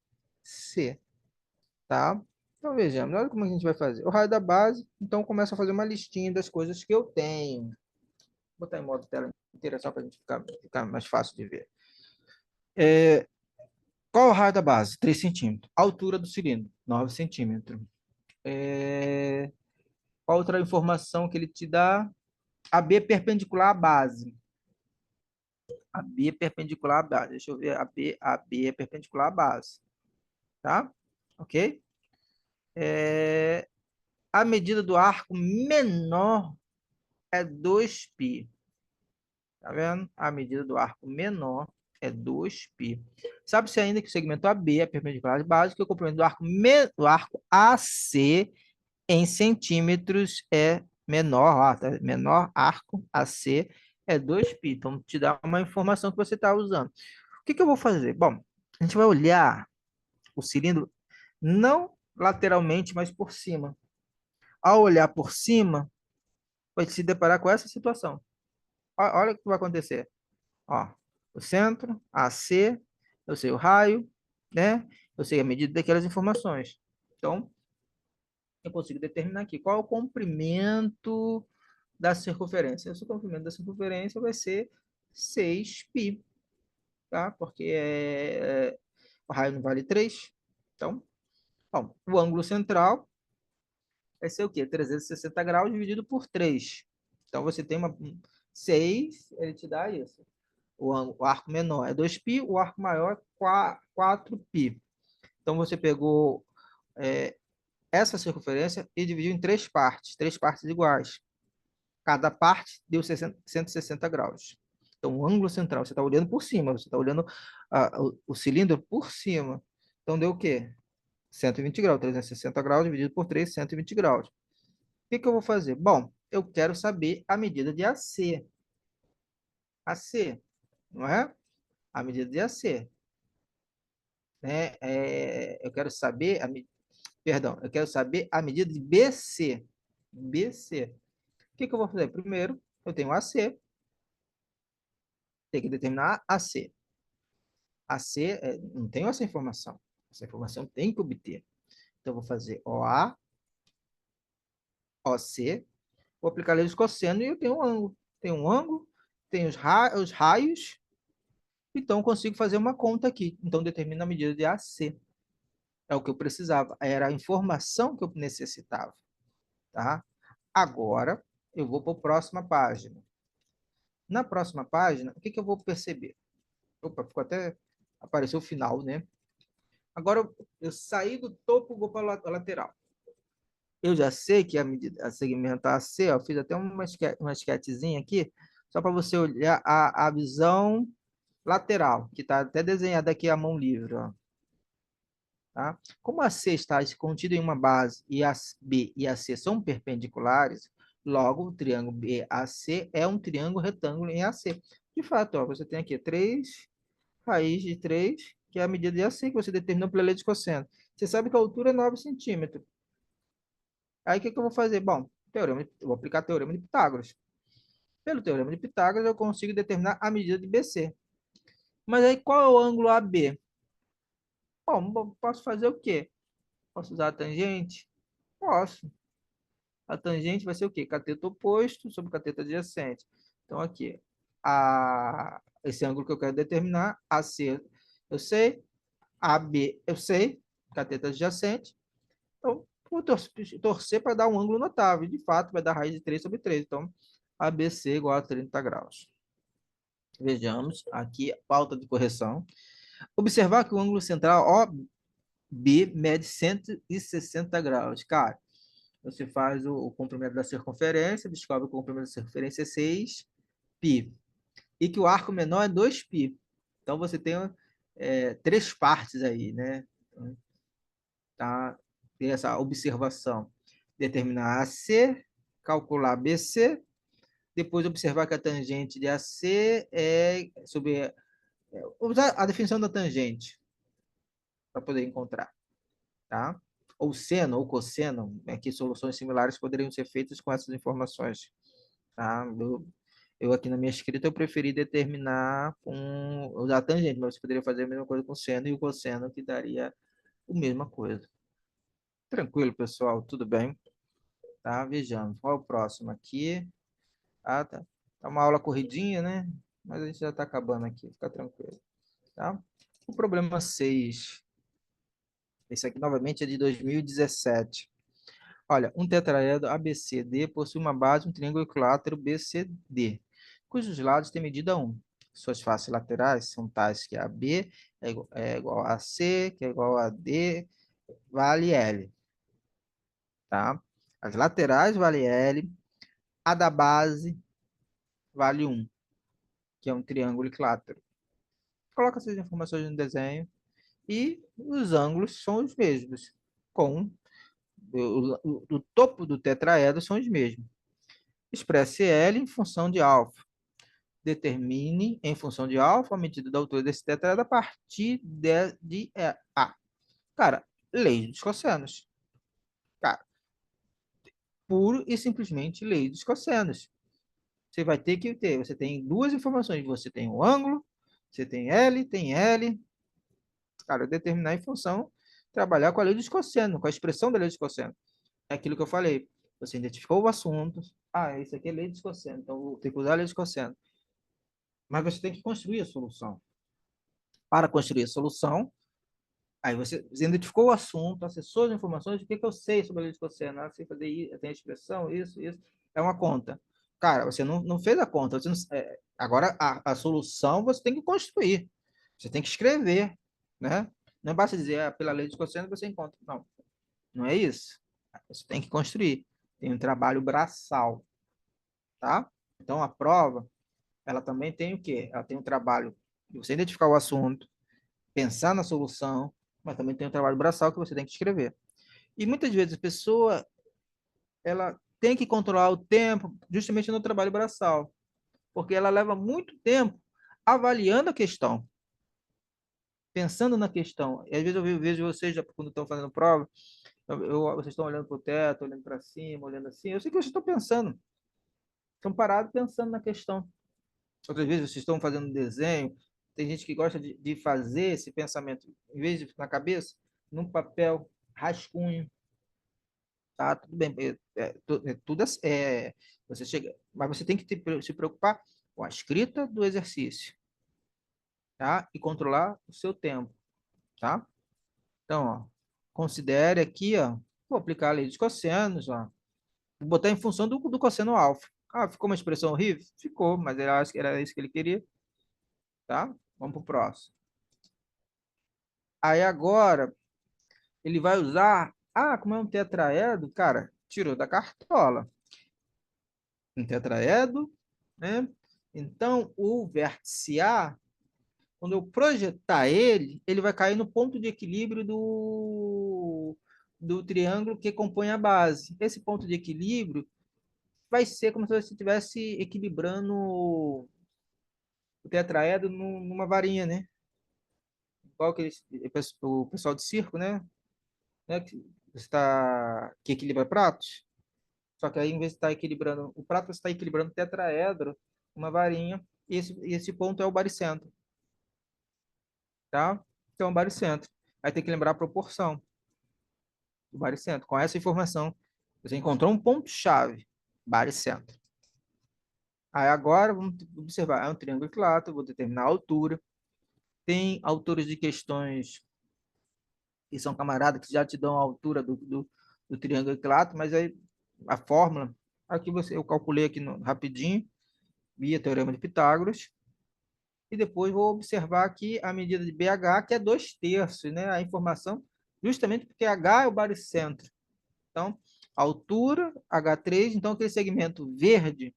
Tá? Então vejamos, olha como a gente vai fazer. O raio da base, então começa a fazer uma listinha das coisas que eu tenho. Vou botar em modo tela inteira só para a gente ficar mais fácil de ver. Qual é o raio da base? 3 centímetros. Altura do cilindro? 9 centímetros. Qual outra informação que ele te dá? A B é perpendicular à base. A B é perpendicular à base. Deixa eu ver. A B é perpendicular à base. Tá? Ok? A medida do arco menor é 2π. Tá vendo? A medida do arco menor é 2π. Sabe-se ainda que o segmento AB é perpendicular à base, que o comprimento do arco AC em centímetros é menor, ó, tá? Menor arco AC é 2π. Então, te dá uma informação que você está usando. O que que eu vou fazer? Bom, a gente vai olhar o cilindro não lateralmente, mas por cima. Ao olhar por cima, vai se deparar com essa situação. Olha o que vai acontecer. Ó, o centro, AC, eu sei o raio, né? Eu sei a medida daquelas informações. Então, eu consigo determinar aqui qual é o comprimento da circunferência. O comprimento da circunferência vai ser 6π, tá? Porque o raio não vale 3. Então, bom, o ângulo central vai ser o quê? 360 graus dividido por 3. Então, você tem uma 6, ele te dá isso. O arco menor é 2π, o arco maior é 4π. Então, você pegou essa circunferência e dividiu em três partes iguais. Cada parte deu 160 graus. Então, o ângulo central, você está olhando por cima, você está olhando o cilindro por cima. Então, deu o quê? 120 graus, 360 graus dividido por 3, 120 graus. O que que eu vou fazer? Bom, eu quero saber a medida de AC. AC, não é? A medida de AC. Né? Eu quero saber, perdão, eu quero saber a medida de BC. BC. O que que eu vou fazer? Primeiro, eu tenho AC, tenho que determinar AC. AC, não tenho essa informação. Essa informação tem que obter. Então, eu vou fazer OA, OC, vou aplicar a lei dos cossenos e eu tenho um ângulo. Tenho um ângulo, tenho os raios, então eu consigo fazer uma conta aqui. Então, determina a medida de AC. É o que eu precisava, era a informação que eu necessitava. Tá? Agora, eu vou para a próxima página. Na próxima página, o que que eu vou perceber? Opa, ficou até... Apareceu o final, né? Agora, eu saí do topo e vou para a lateral. Eu já sei que a medida, a segmentar AC, ó, eu fiz até uma esquetezinha aqui, só para você olhar a visão lateral, que está até desenhada aqui à mão livre, ó, tá? Como a C está contida em uma base e a B e a C são perpendiculares, logo o triângulo BAC é um triângulo retângulo em AC. De fato, ó, você tem aqui 3 raiz de 3, que é a medida de AC que você determinou pela lei de cosseno. Você sabe que a altura é 9 centímetros. Aí o que que eu vou fazer? Bom, eu vou aplicar o teorema de Pitágoras. Pelo teorema de Pitágoras, eu consigo determinar a medida de BC. Mas aí qual é o ângulo AB? Bom, posso fazer o quê? Posso usar a tangente? Posso. A tangente vai ser o quê? Cateto oposto sobre cateto adjacente. Então, aqui, esse ângulo que eu quero determinar, AC eu sei, AB eu sei, cateto adjacente. Então, vou torcer para dar um ângulo notável. De fato, vai dar raiz de 3 sobre 3. Então, ABC igual a 30 graus. Vejamos aqui, pauta de correção. Observar que o ângulo central OB mede 160 graus. Cara, você faz o comprimento da circunferência, descobre que o comprimento da circunferência é 6π. E que o arco menor é 2π. Então, você tem três partes aí, né? Então, tá? Tem essa observação. Determinar AC, calcular BC, depois observar que a tangente de AC é sobre... usar a definição da tangente para poder encontrar, tá? Ou seno ou cosseno, que soluções similares poderiam ser feitas com essas informações, tá? Eu aqui na minha escrita eu preferi determinar com usar a tangente, mas você poderia fazer a mesma coisa com o seno e o cosseno, que daria a mesma coisa. Tranquilo, pessoal, tudo bem? Tá, vejamos. Qual é o próximo aqui? Ah, tá. Tá uma aula corridinha, né? Mas a gente já está acabando aqui, fica tranquilo, tá? O problema 6. Esse aqui novamente é de 2017. Olha, um tetraedro ABCD possui uma base, um triângulo equilátero BCD, cujos lados têm medida 1. Suas faces laterais são tais que a B é igual a C, que é igual a D, vale L, tá? As laterais vale L, a da base vale 1, que é um triângulo equilátero. Coloca essas informações no desenho e os ângulos são os mesmos, com o topo do tetraedro são os mesmos. Expresse L em função de alfa. Determine em função de alfa a medida da altura desse tetraedro a partir de A. Cara, lei dos cossenos. Cara, puro e simplesmente lei dos cossenos. Você vai ter que ter, você tem duas informações, você tem o ângulo, você tem L. Cara, determinar em função, trabalhar com a lei dos cossenos, com a expressão da lei dos cossenos. É aquilo que eu falei. Você identificou o assunto. Ah, isso aqui é lei dos cossenos, então vou ter que usar a lei dos cossenos. Mas você tem que construir a solução. Para construir a solução, aí você identificou o assunto, acessou as informações, o que, que eu sei sobre a lei dos cossenos? Ah, sei fazer isso, tem a expressão, isso. É uma conta. Cara, você não fez a conta. Você não, agora, a solução você tem que construir. Você tem que escrever, né? Não basta dizer, pela lei dos cossenos você encontra. Não, não é isso. Você tem que construir. Tem um trabalho braçal, tá? Então, a prova, ela também tem o quê? Ela tem um trabalho de você identificar o assunto, pensar na solução, mas também tem um trabalho braçal que você tem que escrever. E muitas vezes a pessoa, ela tem que controlar o tempo justamente no trabalho braçal, porque ela leva muito tempo avaliando a questão, pensando na questão. E às vezes eu vejo vocês, já, quando estão fazendo prova, vocês estão olhando para o teto, olhando para cima, olhando assim. Eu sei que vocês estão pensando, estão parados pensando na questão. Outras vezes vocês estão fazendo um desenho, tem gente que gosta de fazer esse pensamento, em vez de na cabeça, num papel, rascunho, tá? Tudo bem, tudo você chega, mas você tem que se preocupar com a escrita do exercício, tá? E controlar o seu tempo, tá? Então, ó, considere aqui, ó, vou aplicar a lei dos cossenos, ó, vou botar em função do cosseno alfa. Ah, ficou uma expressão horrível? Ficou, mas eu acho que era isso que ele queria, tá? Vamos para o próximo. Aí agora ele vai usar, como é um tetraedro, cara, tirou da cartola. Um tetraedro, né? Então, o vértice A, quando eu projetar ele, ele vai cair no ponto de equilíbrio do triângulo que compõe a base. Esse ponto de equilíbrio vai ser como se você estivesse equilibrando o tetraedro numa varinha, né? Igual que o pessoal de circo, né? Que que equilibra pratos. Só que aí, em vez de estar equilibrando o prato, você está equilibrando o tetraedro, uma varinha, e esse ponto é o baricentro, tá? Então, o baricentro. Aí tem que lembrar a proporção do baricentro. Com essa informação, você encontrou um ponto-chave, baricentro. Aí agora, vamos observar, é um triângulo equilátero, vou determinar a altura. Tem autores de questões que são camaradas que já te dão a altura do triângulo equilátero, mas aí a fórmula, aqui eu calculei aqui rapidinho, via teorema de Pitágoras, e depois vou observar aqui a medida de BH, que é 2/3, né? A informação, justamente porque H é o baricentro. Então, altura, H3, então aquele segmento verde,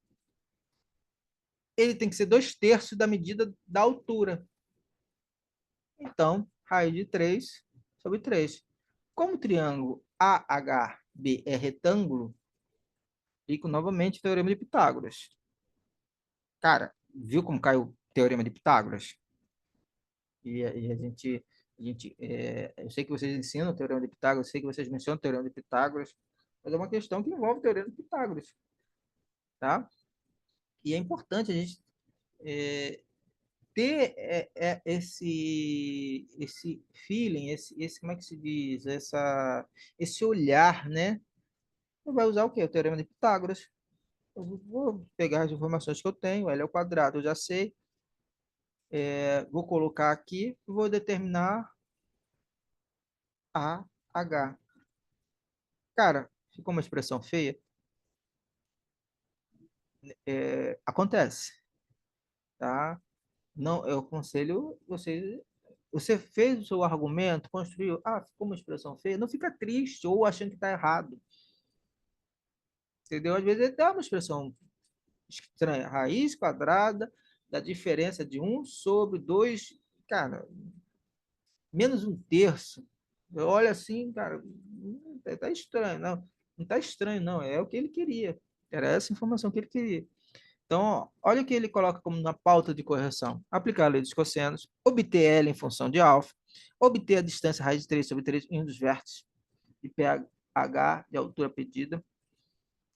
ele tem que ser 2/3 da medida da altura. Então, raiz de 3 sobre 3. Como o triângulo AHB é retângulo, aplico novamente o teorema de Pitágoras. Cara, viu como caiu o teorema de Pitágoras? E eu sei que vocês ensinam o Teorema de Pitágoras, eu sei que vocês mencionam o Teorema de Pitágoras, mas é uma questão que envolve o Teorema de Pitágoras, tá? E é importante a gente é, ter esse feeling, como é que se diz, esse olhar, né? Você vai usar o quê? O Teorema de Pitágoras. Eu vou pegar as informações que eu tenho, L ao quadrado, eu já sei, vou colocar aqui, vou determinar a H. Cara, ficou uma expressão feia? Acontece, tá? Não, eu aconselho você. Você fez o seu argumento, construiu. Ficou uma expressão feia. Não fica triste ou achando que está errado. Entendeu? Às vezes ele dá uma expressão estranha. Raiz quadrada da diferença de 1/2. Cara, menos 1/3. Olha assim, cara. tá estranho, não tá estranho, não, é o que ele queria, era essa informação que ele queria. Então, ó, olha o que ele coloca como na pauta de correção. Aplicar a lei dos cossenos, obter L em função de alfa, obter a distância raiz de 3 sobre 3 em um dos vértices de pH de altura pedida.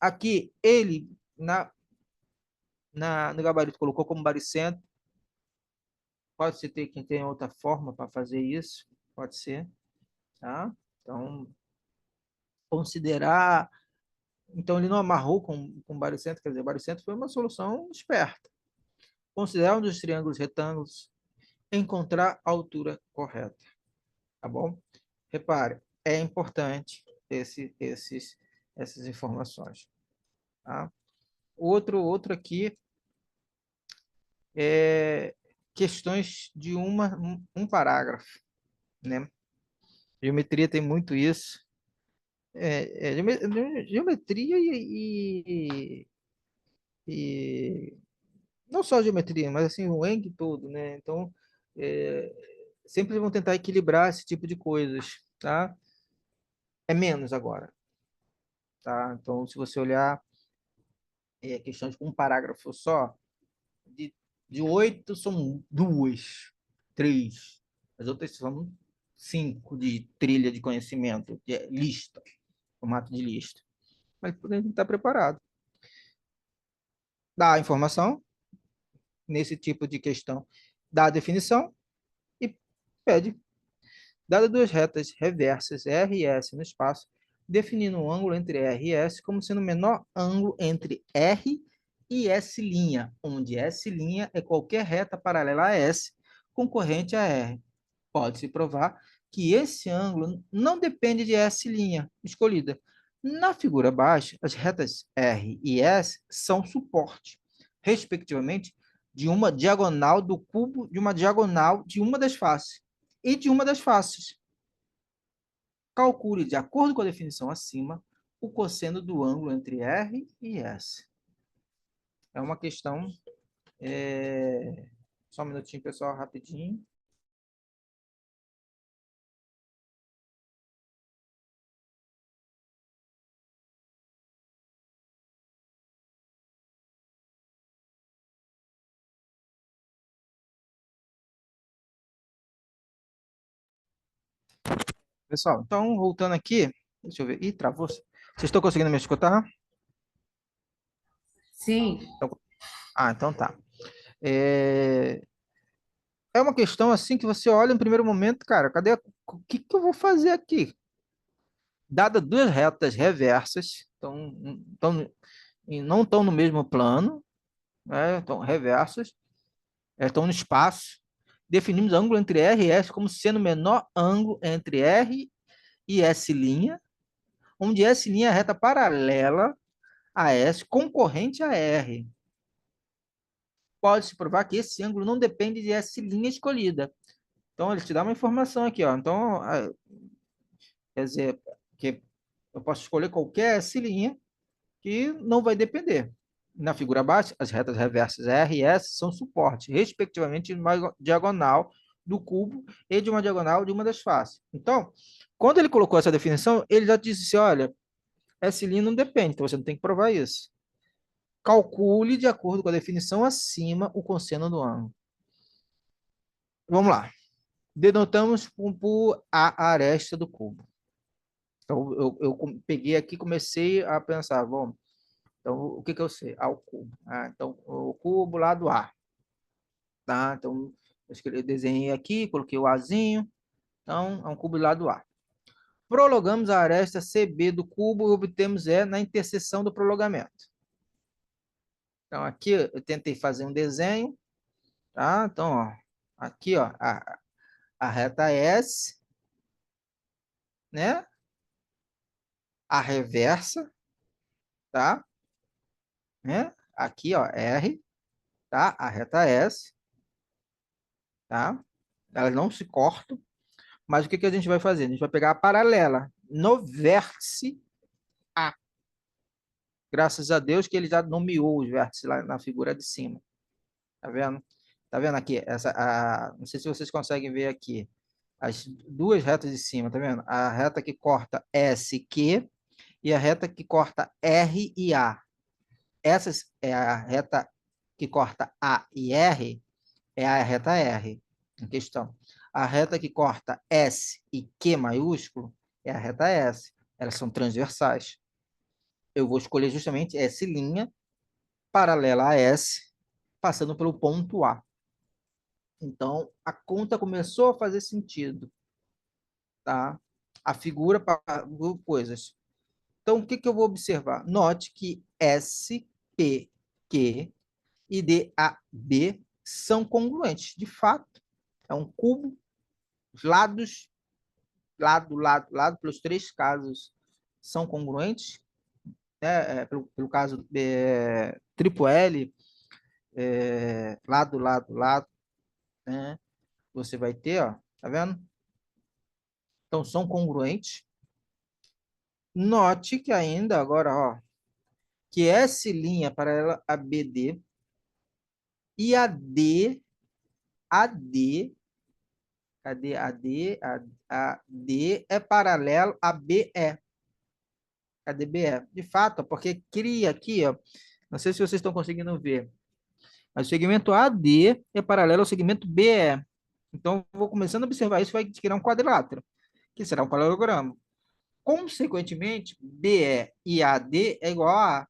Aqui, ele, no gabarito, colocou como baricentro. Pode ser ter quem tem outra forma para fazer isso, pode ser, tá? Então, considerar. Então, ele não amarrou com baricentro, quer dizer, baricentro foi uma solução esperta. Considerar um dos triângulos retângulos, encontrar a altura correta, tá bom? Repare, é importante essas informações, tá? Outro aqui é questões de um parágrafo, né? Geometria tem muito isso. Geometria e não só geometria, mas assim o Eng todo, né? Então, é, sempre vão tentar equilibrar esse tipo de coisas, tá? É menos agora, tá? Então, se você olhar questões com um parágrafo só, de, de 8 são duas, três. As outras são cinco de trilha de conhecimento, de lista, formato de lista. Mas a gente está preparado. Dá a informação nesse tipo de questão, dá a definição e pede. Dada duas retas reversas R e S no espaço, definindo um ângulo entre R e S como sendo o menor ângulo entre R e S', onde S' é qualquer reta paralela a S concorrente a R. Pode-se provar que esse ângulo não depende de S' escolhida. Na figura abaixo, as retas R e S são suporte, respectivamente, de uma diagonal do cubo de uma diagonal de uma das faces e de uma das faces. Calcule, de acordo com a definição acima, o cosseno do ângulo entre R e S. É uma questão. Só um minutinho, pessoal, rapidinho. Pessoal, então, voltando aqui, deixa eu ver. Ih, travou. Vocês estão conseguindo me escutar? Sim. Então, então tá. É, é uma questão assim que você olha no primeiro momento, cara, o que que eu vou fazer aqui? Dada duas retas reversas, não estão no mesmo plano, né? Estão reversas, estão no espaço. Definimos o ângulo entre R e S como sendo o menor ângulo entre R e S', onde S' é a reta paralela a S, concorrente a R. Pode-se provar que esse ângulo não depende de S' escolhida. Então, ele te dá uma informação aqui, ó. Então, quer dizer, que eu posso escolher qualquer S' que não vai depender. Na figura abaixo, as retas reversas R e S são suporte, respectivamente, de uma diagonal do cubo e de uma diagonal de uma das faces. Então, quando ele colocou essa definição, ele já disse assim, olha, S' não depende, então você não tem que provar isso. Calcule, de acordo com a definição acima, o cosseno do ângulo. Vamos lá. Denotamos por a aresta do cubo. Então, eu peguei aqui e comecei a pensar, bom, então, o que que eu sei? O cubo. Então, o cubo lado A. Tá? Então, eu desenhei aqui, coloquei o Azinho. Então, é um cubo lado A. Prolongamos a aresta CB do cubo e obtemos E na interseção do prolongamento. Então, aqui eu tentei fazer um desenho. Tá? Então, ó, aqui, ó, a reta S, né? A reversa, tá? Né? Aqui, ó, R, tá? A reta S, tá? Elas não se cortam, mas o que que a gente vai fazer? A gente vai pegar a paralela no vértice A. Graças a Deus que ele já nomeou os vértices lá na figura de cima. Tá vendo? Tá vendo aqui? Não sei se vocês conseguem ver aqui. As duas retas de cima, tá vendo? A reta que corta S e Q e a reta que corta R e A. Essas é a reta que corta A e R, é a reta R em questão. A reta que corta S e Q maiúsculo é a reta S. Elas são transversais. Eu vou escolher justamente S' paralela a S, passando pelo ponto A. Então, a conta começou a fazer sentido, tá? A figura para coisas. Então, o que que eu vou observar? Note que S, P, Q e D, A, B são congruentes. De fato, é um cubo, os lados, lado, pelos três casos são congruentes, né? Pelo caso triplo L, lado, né? Você vai ter, ó, tá vendo? Então, são congruentes. Note que ainda agora, ó, que S' paralela a BD e AD, cadê AD? AD é paralelo a BE. Cadê BE? De fato, porque cria aqui, ó, não sei se vocês estão conseguindo ver, mas o segmento AD é paralelo ao segmento BE. Então, eu vou começando a observar isso, vai criar um quadrilátero, que será um paralelogramo. Consequentemente, BE e AD é igual a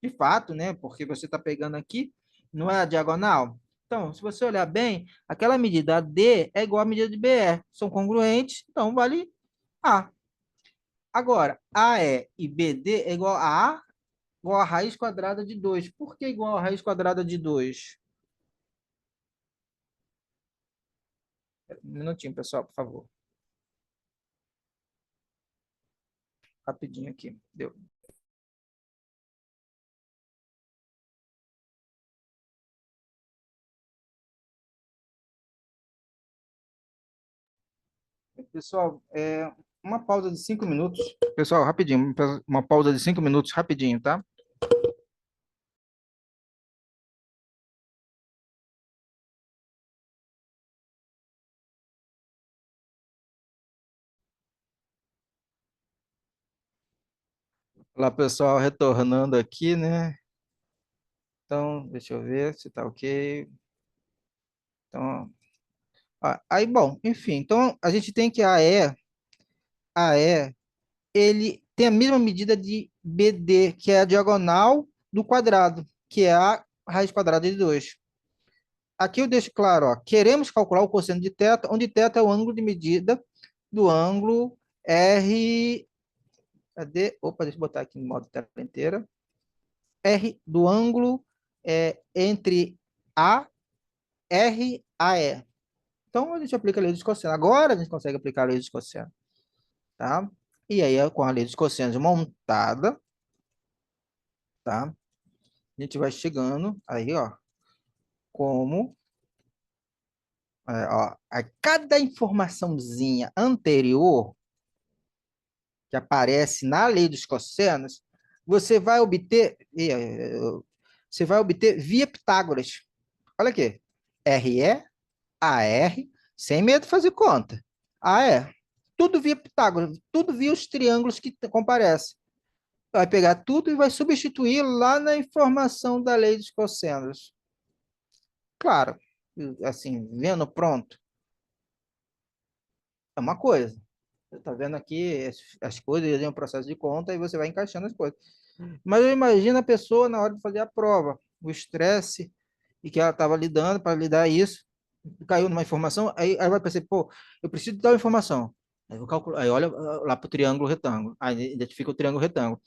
de fato, né? Porque você está pegando aqui, não é a diagonal? Então, se você olhar bem, aquela medida D é igual à medida de BE. São congruentes, então vale A. Agora, AE e BD é igual a raiz quadrada de 2. Por que igual a raiz quadrada de 2? Um minutinho, pessoal, por favor. Rapidinho aqui. Deu. Pessoal, uma pausa de 5 minutos. Pessoal, rapidinho. Uma pausa de 5 minutos, rapidinho, tá? Olá, pessoal, retornando aqui, né? Então, deixa eu ver se tá ok. Então, aí, bom, enfim, então a gente tem que AE, ele tem a mesma medida de BD, que é a diagonal do quadrado, que é a raiz quadrada de 2. Aqui eu deixo claro, ó, queremos calcular o cosseno de θ, onde θ é o ângulo de medida do ângulo R, cadê? Opa, deixa eu botar aqui em modo tela inteira. R do ângulo entre A, R, e A, E. Então, a gente aplica a lei dos cossenos. Agora, a gente consegue aplicar a lei dos cossenos, tá? E aí, com a lei dos cossenos montada, tá? A gente vai chegando aí, ó, como, ó, a cada informaçãozinha anterior que aparece na lei dos cossenos, você vai obter, você vai obter via Pitágoras. Olha aqui, RE, AR, sem medo de fazer conta. AE, tudo via Pitágoras, tudo via os triângulos que comparecem. Vai pegar tudo e vai substituir lá na informação da lei dos cossenos. Claro, assim, vendo pronto, é uma coisa. Você está vendo aqui as coisas, é um processo de conta e você vai encaixando as coisas. Mas eu imagino a pessoa na hora de fazer a prova, o estresse e que ela estava lidando para lidar isso, caiu numa informação, aí vai pensar, pô, eu preciso de tal informação. Aí eu calculo, aí olha lá para o triângulo retângulo, aí identifica o triângulo retângulo.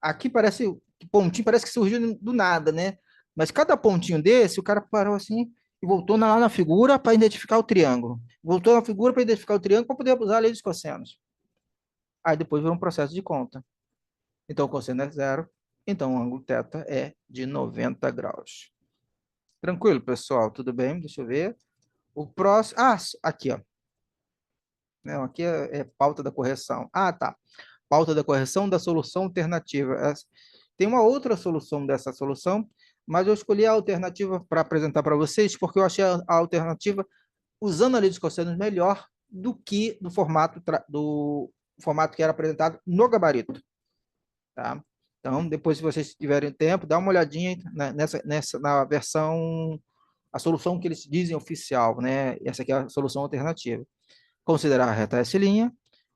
Aqui parece, pontinho parece que surgiu do nada, né? Mas cada pontinho desse, o cara parou assim e voltou lá na figura para identificar o triângulo. Voltou na figura para identificar o triângulo para poder usar a lei dos cossenos. Aí depois virou um processo de conta. Então o cosseno é zero, então o ângulo θ é de 90 graus. Tranquilo, pessoal? Tudo bem? Deixa eu ver. O próximo. Ah, aqui, ó. Não, aqui é pauta da correção. Ah, tá. Pauta da correção da solução alternativa. Tem uma outra solução dessa solução, mas eu escolhi a alternativa para apresentar para vocês, porque eu achei a alternativa, usando a lei dos cossenos, melhor do que do formato que era apresentado no gabarito, tá? Então, depois, se vocês tiverem tempo, dá uma olhadinha na versão, a solução que eles dizem oficial, né? Essa aqui é a solução alternativa. Considerar a reta S',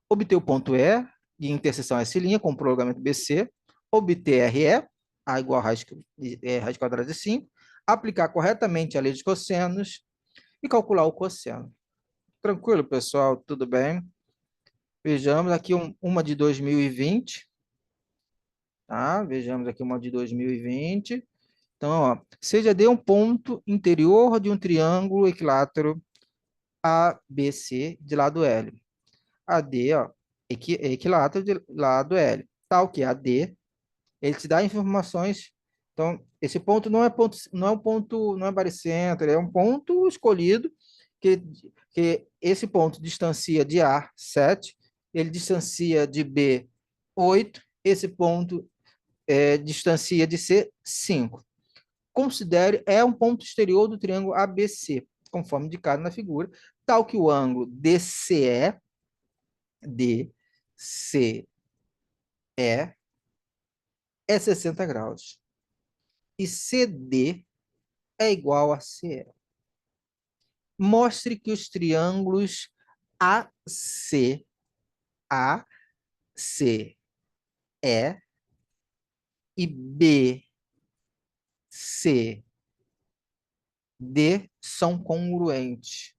obter o ponto E de interseção S' com o prolongamento BC, obter RE, A igual a raiz quadrada de 5, aplicar corretamente a lei dos cossenos e calcular o cosseno. Tranquilo, pessoal? Tudo bem? Vejamos aqui uma de 2020, tá? Vejamos aqui uma de 2020. Então, ó, seja D um ponto interior de um triângulo equilátero ABC de lado L. AD, ó, equilátero de lado L. Tal que AD, ele te dá informações. Então, esse ponto não é não é baricentro, é um ponto escolhido que esse ponto distancia de A 7, ele distancia de B 8, esse ponto distancia de C 5. Considere é um ponto exterior do triângulo ABC, conforme indicado na figura, tal que o ângulo DCE é 60 graus e CD é igual a CE. Mostre que os triângulos AC, ACE e BCD são congruentes.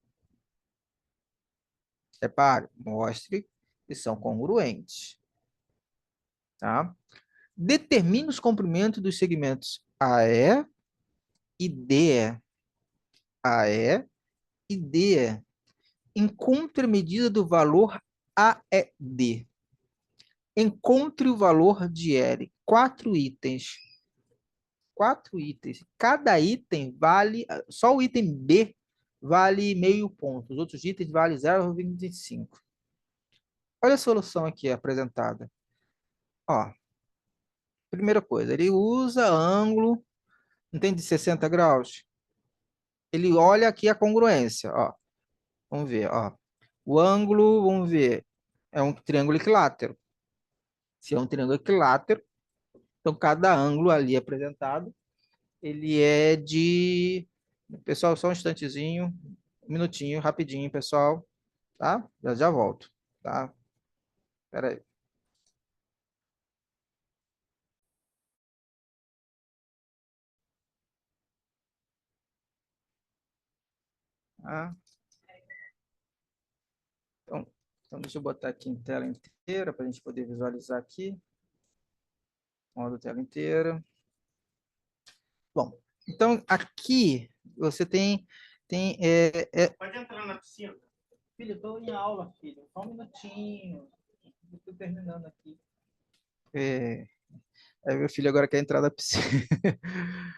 Repare, mostre que são congruentes. Tá? Determine os comprimentos dos segmentos AE e DE. AE e DE. Encontre a medida do valor AED. Encontre o valor de L. 4 itens. 4 itens. Cada item vale... Só o item B vale meio ponto. Os outros itens valem 0,25. Olha a solução aqui apresentada. Ó, primeira coisa, ele usa ângulo, não tem de 60 graus? Ele olha aqui a congruência, ó. Vamos ver, ó. O ângulo, vamos ver, é um triângulo equilátero. Se é um triângulo equilátero, então cada ângulo ali apresentado, ele é de... Pessoal, só um instantezinho, um minutinho, rapidinho, pessoal, tá? Já já volto, tá? Espera aí. Tá? Então, deixa eu botar aqui em tela inteira para a gente poder visualizar aqui. Modo tela inteira. Bom, então aqui você Pode entrar na piscina. Filho, estou em aula, filho. Só um minutinho. Estou terminando aqui. Meu filho agora quer entrar na piscina.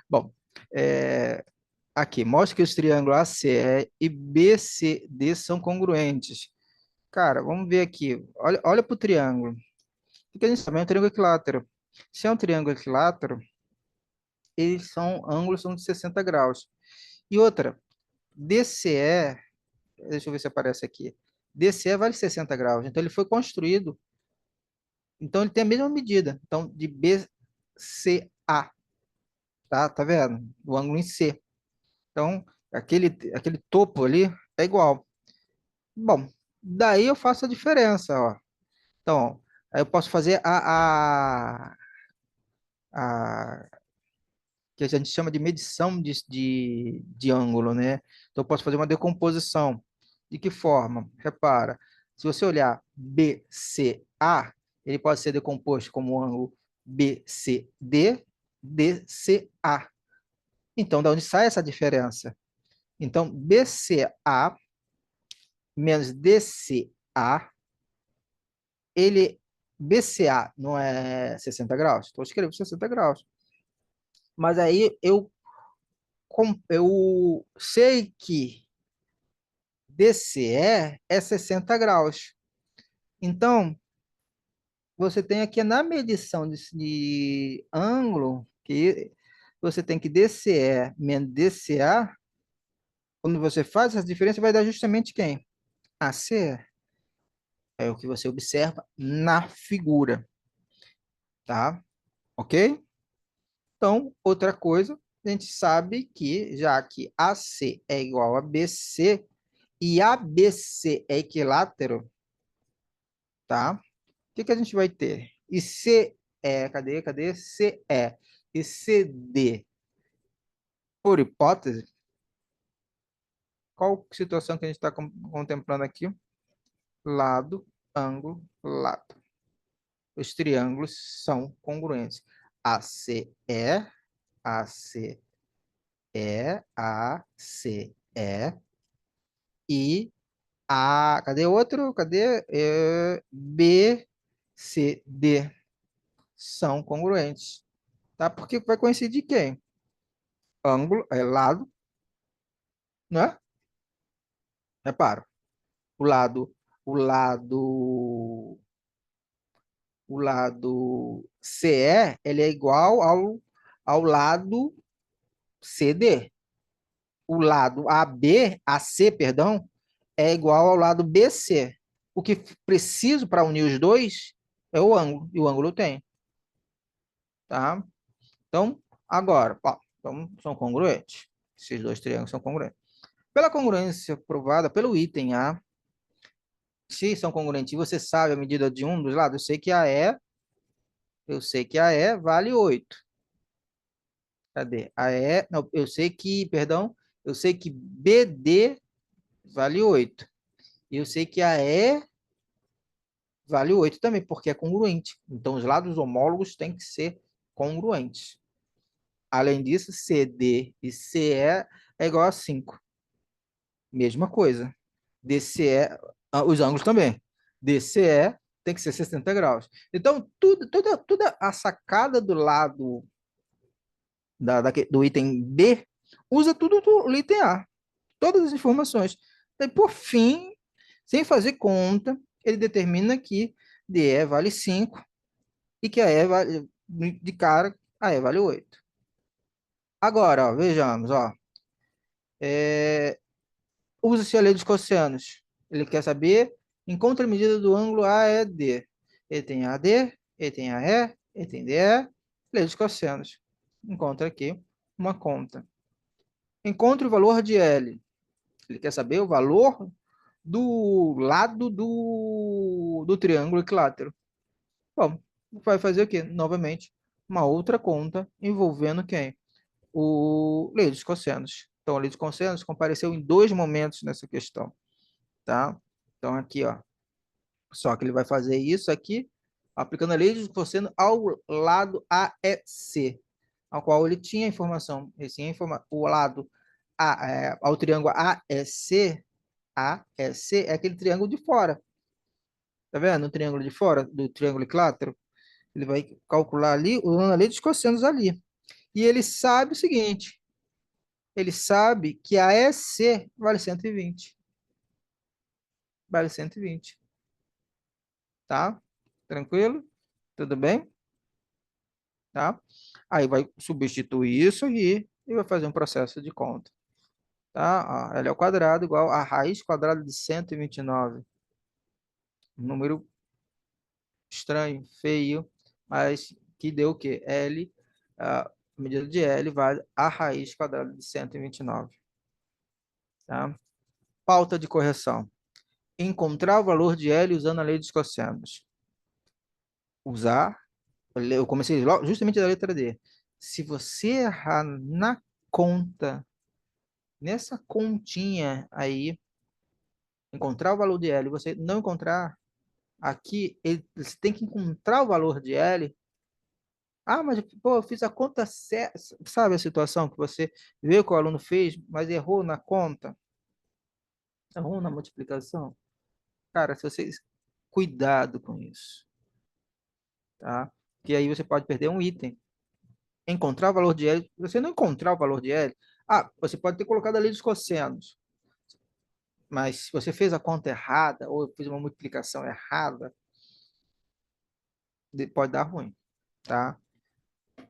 Bom, aqui, mostra que os triângulos ACE e BCD são congruentes. Cara, vamos ver aqui. Olha para o triângulo. O que a gente sabe? É um triângulo equilátero. Se é um triângulo equilátero, ângulos são de 60 graus. E outra, DCE, deixa eu ver se aparece aqui. DCE vale 60 graus. Então, ele foi construído. Então, ele tem a mesma medida. Então, de BCA. Tá vendo? O ângulo em C. Então, aquele topo ali é igual. Bom, daí eu faço a diferença, ó. Então, aí eu posso fazer a que a gente chama de medição de ângulo, né? Então, eu posso fazer uma decomposição. De que forma? Repara, se você olhar BCA, ele pode ser decomposto como ângulo BCD, DCA. Então, da onde sai essa diferença? Então, BCA menos DCA, BCA não é 60 graus? Então, eu escrevo 60 graus. Mas aí eu sei que DCE é 60 graus. Então, você tem aqui na medição de ângulo, que você tem que DCE menos DCA, quando você faz essa diferença, vai dar justamente quem? AC é o que você observa na figura, tá? Ok? Então, outra coisa, a gente sabe que já que AC é igual a BC e ABC é equilátero, tá? O que que a gente vai ter? E cadê? CE e CD, por hipótese, qual situação que a gente está contemplando aqui? Lado, ângulo, lado. Os triângulos são congruentes. ACE, ACE, ACE e cadê outro? Cadê? BCD são congruentes, tá? Porque vai coincidir quem? Ângulo, lado, né? Repara, o lado, o lado, o lado CE, ele é igual ao lado CD. O lado AC, perdão, é igual ao lado BC. O que preciso para unir os dois é o ângulo, e o ângulo tem, tá? Então, agora, ó, então, são congruentes. Esses dois triângulos são congruentes. Pela congruência provada pelo item A, se são congruentes e você sabe a medida de um dos lados, eu sei que a E vale 8. Cadê? Não, eu sei que, perdão, eu sei que BD vale 8. E eu sei que a E vale 8 também, porque é congruente. Então, os lados homólogos têm que ser congruentes. Além disso, CD e CE é igual a 5. Mesma coisa. DCE, os ângulos também. DCE tem que ser 60 graus. Então, toda a sacada do lado do item B usa tudo do item A. Todas as informações. Daí, por fim, sem fazer conta, ele determina que DE vale 5 e que a E vale, de cara, a E vale 8. Agora, ó, vejamos, ó. Usa-se a lei dos cossenos. Ele quer saber, encontra a medida do ângulo AED. Ele tem AD, ele tem AE, ele tem DE, lei dos cossenos. Encontra aqui uma conta. Encontre o valor de L. Ele quer saber o valor do lado do triângulo equilátero. Bom, vai fazer o quê? Novamente, uma outra conta envolvendo quem? O lei dos cossenos. Então, a lei dos cossenos compareceu em dois momentos nessa questão, tá? Então, aqui, ó, só que ele vai fazer isso aqui, aplicando a lei dos cossenos ao lado AEC, ao qual ele tinha informação, o lado ao triângulo AEC é aquele triângulo de fora, tá vendo? O triângulo de fora do triângulo equilátero, ele vai calcular ali, usando a lei dos cossenos ali. E ele sabe o seguinte, ele sabe que a EC vale 120. Vale 120, tá? Tranquilo? Tudo bem? Tá? Aí vai substituir isso aqui e vai fazer um processo de conta, tá? Ó, L ao quadrado igual a raiz quadrada de 129. Um número estranho, feio, mas que deu o quê? A medida de L vale a raiz quadrada de 129, tá? Pauta de correção. Encontrar o valor de L usando a lei dos cossenos. Usar, eu comecei justamente da letra D. Se você errar na conta, nessa continha aí, encontrar o valor de L, você não encontrar aqui, você tem que encontrar o valor de L. Ah, mas pô, eu fiz a conta certa. Sabe a situação que você vê o que o aluno fez, mas errou na conta, errou na multiplicação? Cara, se vocês cuidado com isso, tá? Que aí você pode perder um item. Encontrar o valor de L, se você não encontrar o valor de L, você pode ter colocado ali os cossenos, mas se você fez a conta errada ou fez uma multiplicação errada, pode dar ruim, tá?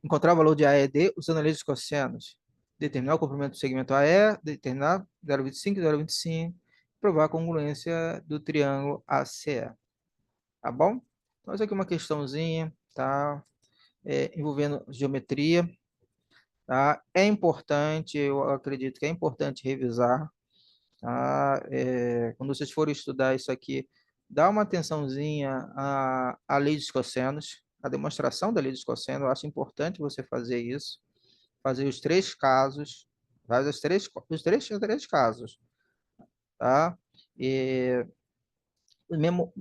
Encontrar o valor de A e D usando a lei dos cossenos. Determinar o comprimento do segmento AE, determinar 0,25, 0,25 provar a congruência do triângulo ACE, tá bom? Então, essa aqui é uma questãozinha, tá? Envolvendo geometria, tá? É importante, eu acredito que é importante revisar, tá? Quando vocês forem estudar isso aqui, dá uma atençãozinha à lei dos cossenos, a demonstração da lei dos cossenos, eu acho importante você fazer isso, fazer os três casos, faz os três casos, tá? E, mesmo,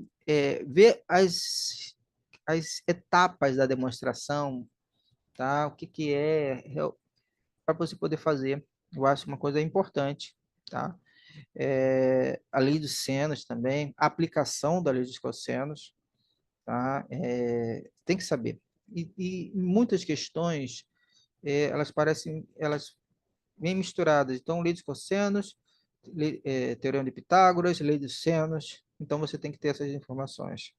ver as etapas da demonstração, tá? O que que é, para você poder fazer, eu acho uma coisa importante, tá? A lei dos senos também, a aplicação da lei dos cossenos, tá? Tem que saber. E muitas questões, elas bem misturadas. Então, lei dos cossenos, teorema de Pitágoras, lei dos senos. Então, você tem que ter essas informações.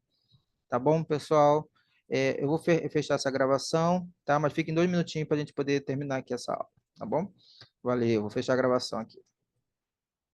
Tá bom, pessoal? Eu vou fechar essa gravação, tá? Mas fiquem 2 minutinhos para a gente poder terminar aqui essa aula, tá bom? Valeu, vou fechar a gravação aqui.